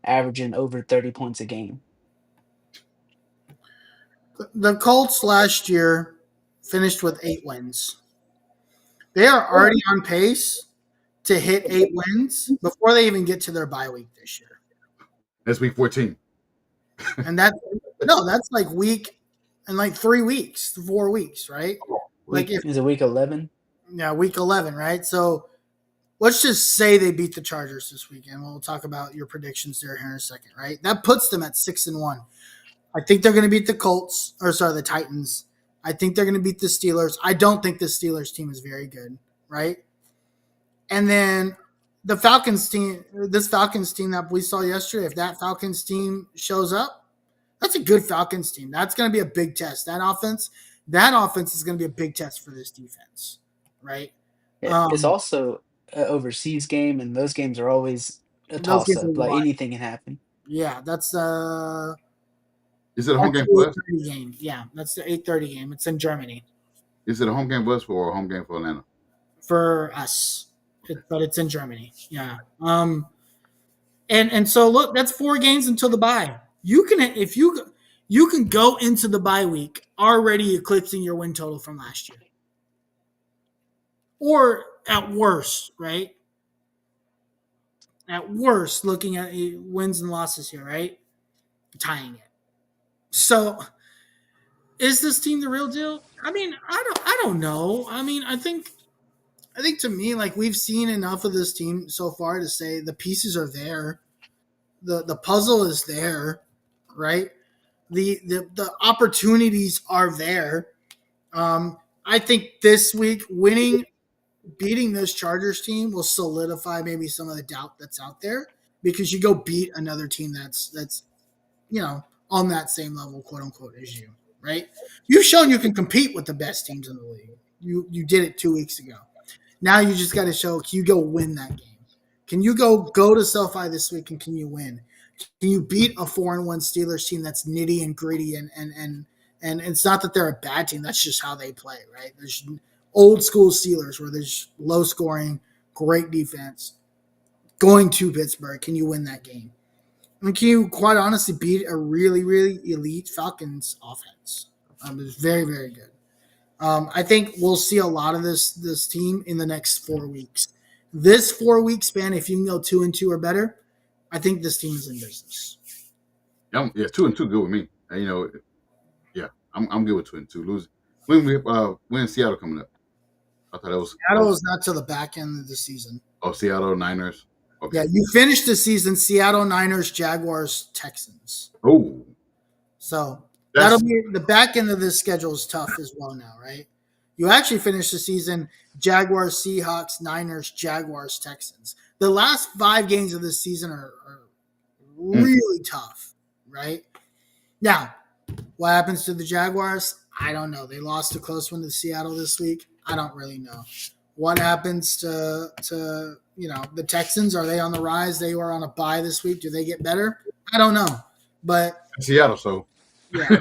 averaging over 30 points a game. The Colts last year finished with 8 wins. They are already on pace to hit 8 wins before they even get to their bye week this year. That's week 14. And that's like week and like 3 weeks, 4 weeks, right? Like if Is it week 11? yeah, week 11, right? So let's just say they beat the Chargers this weekend. We'll talk about your predictions there here in a second, right? That puts them at 6-1. I think they're going to beat the Titans. I think they're going to beat the Steelers. I don't think the Steelers team is very good, right? And then this Falcons team that we saw yesterday, if that Falcons team shows up, that's a good Falcons team. That's going to be a big test. That offense is going to be a big test for this defense, right? It's Um, also a overseas game, and those games are always a those toss games are up. Like what? anything can happen. Yeah, that's Is it a home that's game the for eight us? thirty game. Yeah, that's the 8:30 game. It's in Germany Is it a home game for us or a home game for Atlanta? for us, but it's in Germany. Yeah. And so look, that's 4 games until the bye. You can You can go into the bye week already eclipsing your win total from last year. Or at worst, right? At worst, looking at wins and losses here, right? Tying it. So, is this team the real deal? I mean, I don't know. I mean, I think to me, like we've seen enough of this team so far to say the pieces are there. The puzzle is there, right? The opportunities are there. I think this week beating this Chargers team will solidify maybe some of the doubt that's out there because you go beat another team that's on that same level, quote unquote, as you, right? You've shown you can compete with the best teams in the league. You did it 2 weeks ago. Now you just got to show, can you go win that game? Can you go to SoFi this week and can you win? Can you beat a 4-1 Steelers team that's nitty and gritty and it's not that they're a bad team. That's just how they play, right? There's old school Steelers where there's low scoring, great defense. Going to Pittsburgh, can you win that game? And can you quite honestly beat a really, really elite Falcons offense? It's very, very good. I think we'll see a lot of this team in the next 4 weeks. This 4 week span, if you can go 2-2 or better, I think this team is in business. Yeah, 2-2 good with me. And, yeah, I'm good with 2-2. Lose when Seattle coming up. I thought that was Seattle is not till the back end of the season. Seattle Niners. Yeah, Okay. you finished the season Seattle, Niners, Jaguars, Texans. Oh, So that'll that's be the back end of this schedule is tough as well now, right? You actually finished the season Jaguars, Seahawks, Niners, Jaguars, Texans. The last 5 games of this season are really tough, right? Now, what happens to the Jaguars? I don't know. They lost a close one to Seattle this week. I don't really know. What happens to the Texans? Are they on the rise? They were on a bye this week. Do they get better? I don't know. But Seattle. So yeah.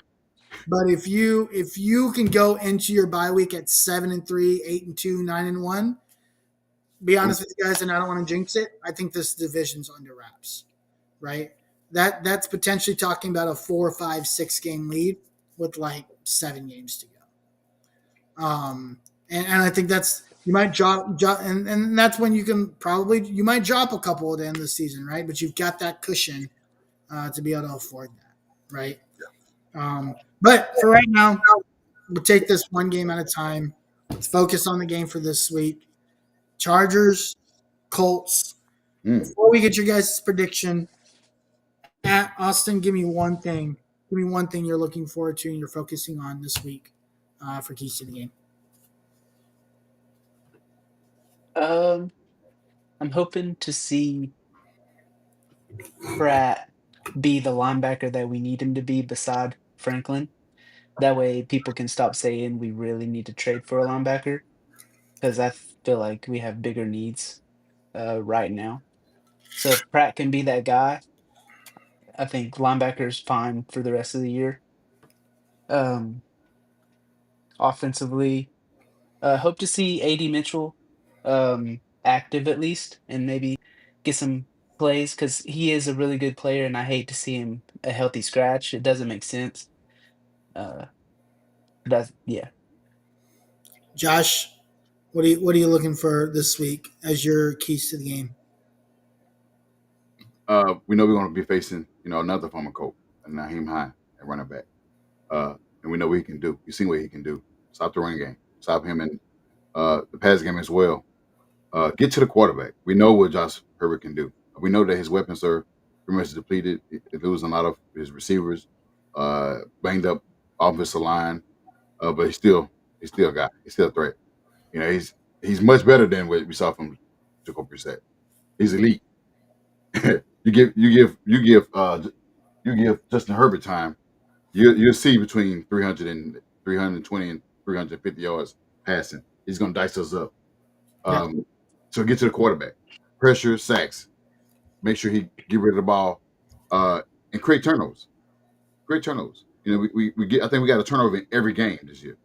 But if you can go into your bye week at 7-3, 8-2, 9-1, be honest with you guys, and I don't want to jinx it. I think this division's under wraps, right? That's potentially talking about a 4, 5, 6 game lead with like 7 games to go. And I think that's you might drop and that's when you might drop a couple at the end of the season, right? But you've got that cushion to be able to afford that, right? But for right now, we'll take this one game at a time. Let's focus on the game for this week. Chargers, Colts. Before we get your guys' prediction, at Austin, give me one thing. Give me one thing you're looking forward to and you're focusing on this week for keys to the game. I'm hoping to see Pratt be the linebacker that we need him to be beside Franklin. That way people can stop saying we really need to trade for a linebacker because I feel like we have bigger needs right now. So if Pratt can be that guy, I think linebacker's fine for the rest of the year. Um, Offensively, hope to see AD Mitchell active at least and maybe get some plays because he is a really good player and I hate to see him a healthy scratch. It doesn't make sense. Uh, that's yeah. Josh, what are you looking for this week as your keys to the game? we know we're going to be facing another former Colt, Naheem Hine at running back. And we know what he can do. We've seen what he can do. Stop the running game. Stop him in the pass game as well. Get to the quarterback. We know what Josh Herbert can do. We know that his weapons are pretty much depleted. He's losing a lot of his receivers, banged up offensive line, but he's still a guy. He's still a threat. He's much better than what we saw from Jacob Brissett. He's elite. You give Justin Herbert time, you'll see between 300 and 320 and 350 yards passing. He's going to dice us up. So get to the quarterback, pressure, sacks, make sure he get rid of the ball, and create turnovers. Great turnovers. We get. I think we got a turnover in every game this year.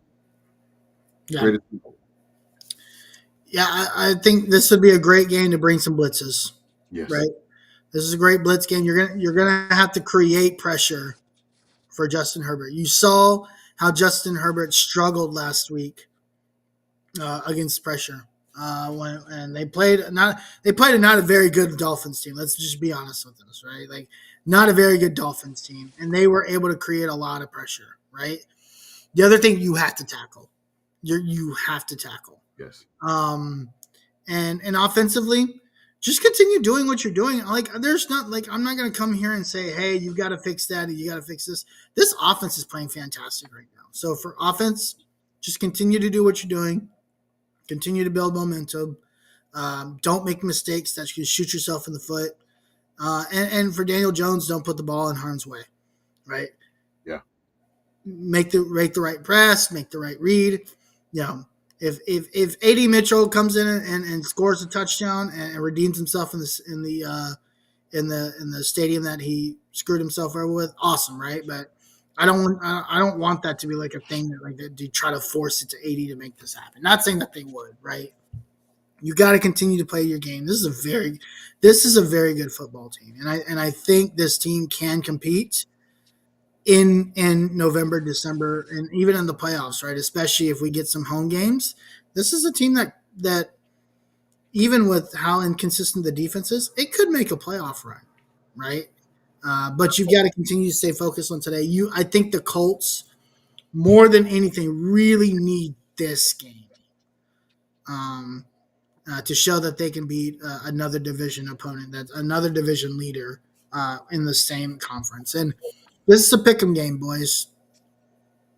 Yeah. Yeah, I think this would be a great game to bring some blitzes. Yes. Right. This is a great blitz game. You're gonna have to create pressure for Justin Herbert. You saw how Justin Herbert struggled last week against pressure. And they played not a very good Dolphins team. Let's just be honest with us, right? Like not a very good Dolphins team, and they were able to create a lot of pressure, right? The other thing you have to tackle, you have to tackle. Yes. And offensively, just continue doing what you're doing. Like there's not like I'm not gonna come here and say, hey, you got to fix that, you got to fix this. This offense is playing fantastic right now. So for offense, just continue to do what you're doing. Continue to build momentum. Don't make mistakes that you shoot yourself in the foot. And for Daniel Jones, don't put the ball in harm's way, right? Yeah. Make the right press, make the right read. You know, if AD Mitchell comes in and scores a touchdown and redeems himself in the stadium that he screwed himself over with, awesome, right? But I don't want that to be like a thing that like that you try to force it to AD to make this happen. Not saying that they would, right? You got to continue to play your game. This is a very good football team, and I think this team can compete in November, December, and even in the playoffs, right? Especially if we get some home games. This is a team that even with how inconsistent the defense is, it could make a playoff run, right? But you've got to continue to stay focused on today. I think the Colts, more than anything, really need this game to show that they can beat another division opponent, that's another division leader in the same conference. And this is a pick'em game, boys.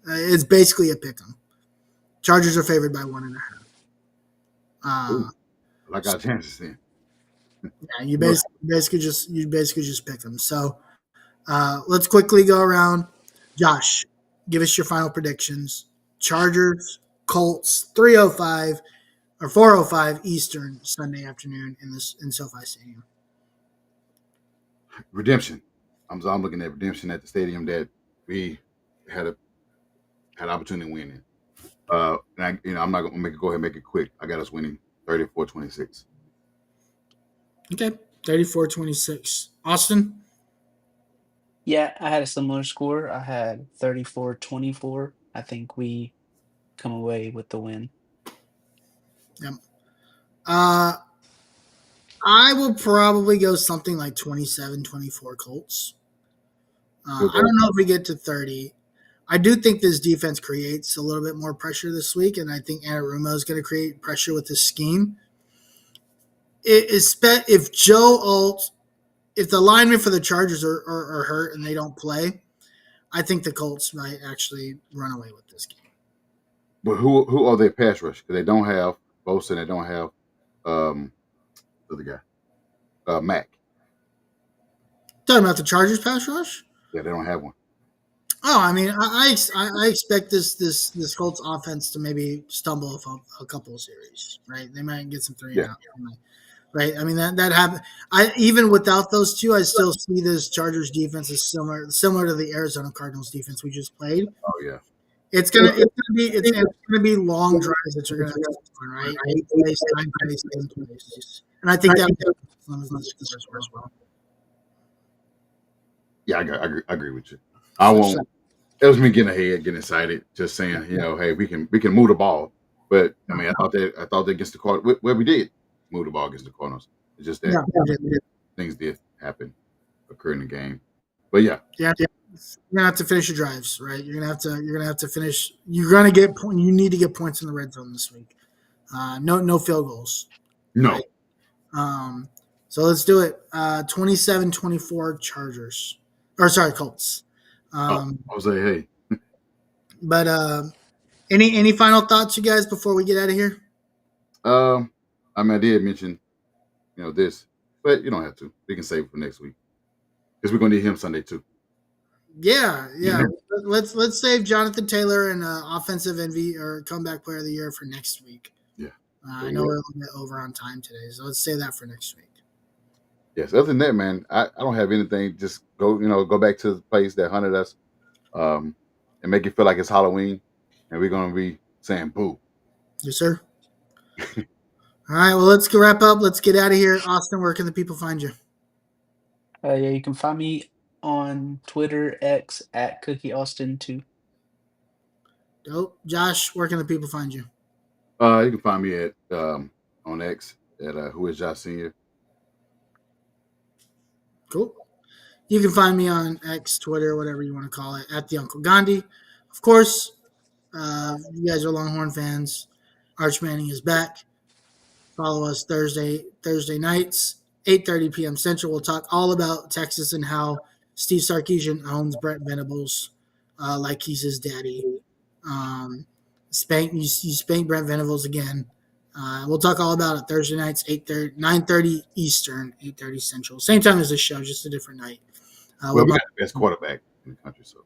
It's basically a pick'em. Chargers are favored by 1.5. Ooh, like our chances then. Yeah, you basically just pick them. So let's quickly go around. Josh, give us your final predictions. Chargers, Colts, 3:05 or 4:05 Eastern Sunday afternoon in SoFi Stadium. Redemption. I'm looking at redemption at the stadium that we had opportunity to win in. I'm not gonna go ahead and make it quick. I got us winning 34-26. Okay, 34-26. Austin. Yeah, I had a similar score. I had 34-24. I think we come away with the win. Yep. I will probably go something like 27-24 Colts. I don't know if we get to 30. I do think this defense creates a little bit more pressure this week, and I think Anarumo is going to create pressure with this scheme. If Joe Alt, if the linemen for the Chargers are hurt and they don't play, I think the Colts might actually run away with this game. But who are their pass rush? Because they don't have Bosa and they don't have the other guy, Mac. Talking about the Chargers pass rush? Yeah, they don't have one. Oh, I mean, I expect this Colts offense to maybe stumble a couple of series, right? They might get some three and out, right? I mean that happened. Even without those two, I still see this Chargers defense is similar to the Arizona Cardinals defense we just played. Oh yeah, it's gonna be long drives that you're gonna have to run, right? 8 plays, 9 plays, 10 plays, and I think that as well. Yeah, I agree with you. I won't. It was me getting ahead, getting excited, just saying, hey, we can move the ball. But I mean, I thought that against the Cardinals, well, we did move the ball against the Cardinals. It's just that things did occur in the game. But yeah, you're gonna have to finish your drives, right? You're gonna have to finish. You're gonna get. You need to get points in the red zone this week. No field goals. No. Right? So let's do it. 27-24 Chargers, or sorry, Colts. I was like, hey. But any final thoughts, you guys, before we get out of here? I mean, I did mention, this, but you don't have to. We can save it for next week because we're gonna need him Sunday too. Yeah. Let's save Jonathan Taylor and offensive envy or comeback player of the year for next week. Yeah. I know we're a little bit over on time today, so let's save that for next week. Yes. Other than that, man, I don't have anything. Just go back to the place that hunted us, and make it feel like it's Halloween, and we're gonna be saying boo. Yes, sir. All right. Well, let's wrap up. Let's get out of here. Austin, where can the people find you? Yeah, you can find me on Twitter, X at Cookie Austin 2. Dope. Josh, where can the people find you? You can find me at on X at Who Is Josh Senior. Cool. You can find me on X, Twitter, whatever you want to call it, at the Uncle Gandhi. Of course, you guys are Longhorn fans. Arch Manning is back. Follow us Thursday nights, 8:30 p.m. Central. We'll talk all about Texas and how Steve Sarkisian owns Brent Venables like he's his daddy. You spank Brent Venables again. We'll talk all about it Thursday nights, 9:30 Eastern, 8:30 Central. Same time as this show, just a different night. Well, we got the best quarterback in the country, so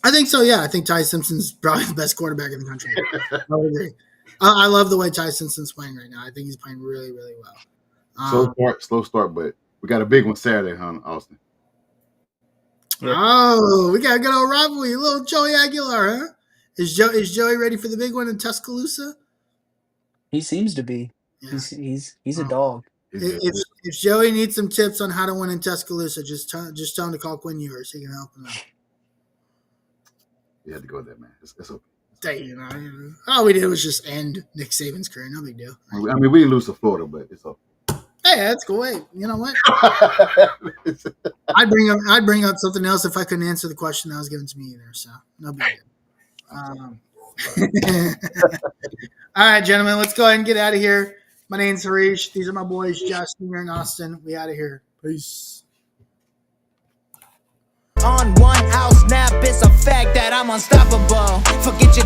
I think so. Yeah, I think Ty Simpson's probably the best quarterback in the country. I would agree. I love the way Ty Simpson's playing right now. I think he's playing really, really well. slow start, but we got a big one Saturday, huh, Austin? Yep. Oh, we got a good old rivalry. Little Joey Aguilar, huh? Is Joey ready for the big one in Tuscaloosa? He seems to be. Yeah. He's a dog. If Joey needs some tips on how to win in Tuscaloosa, just tell him to call Quinn Ewers. He can help him out. You had to go there, man. It's okay. All we did was just end Nick Saban's career. No big deal. I mean, we didn't lose to Florida, but it's okay. Hey, that's cool. Wait, you know what? I'd bring up something else if I couldn't answer the question that was given to me either. So no big deal. All right, gentlemen, let's go ahead and get out of here. My name's Harish. These are my boys, Josh Senior and Austin. We out of here. Peace. On one out snap, it's a fact that I'm unstoppable. Forget your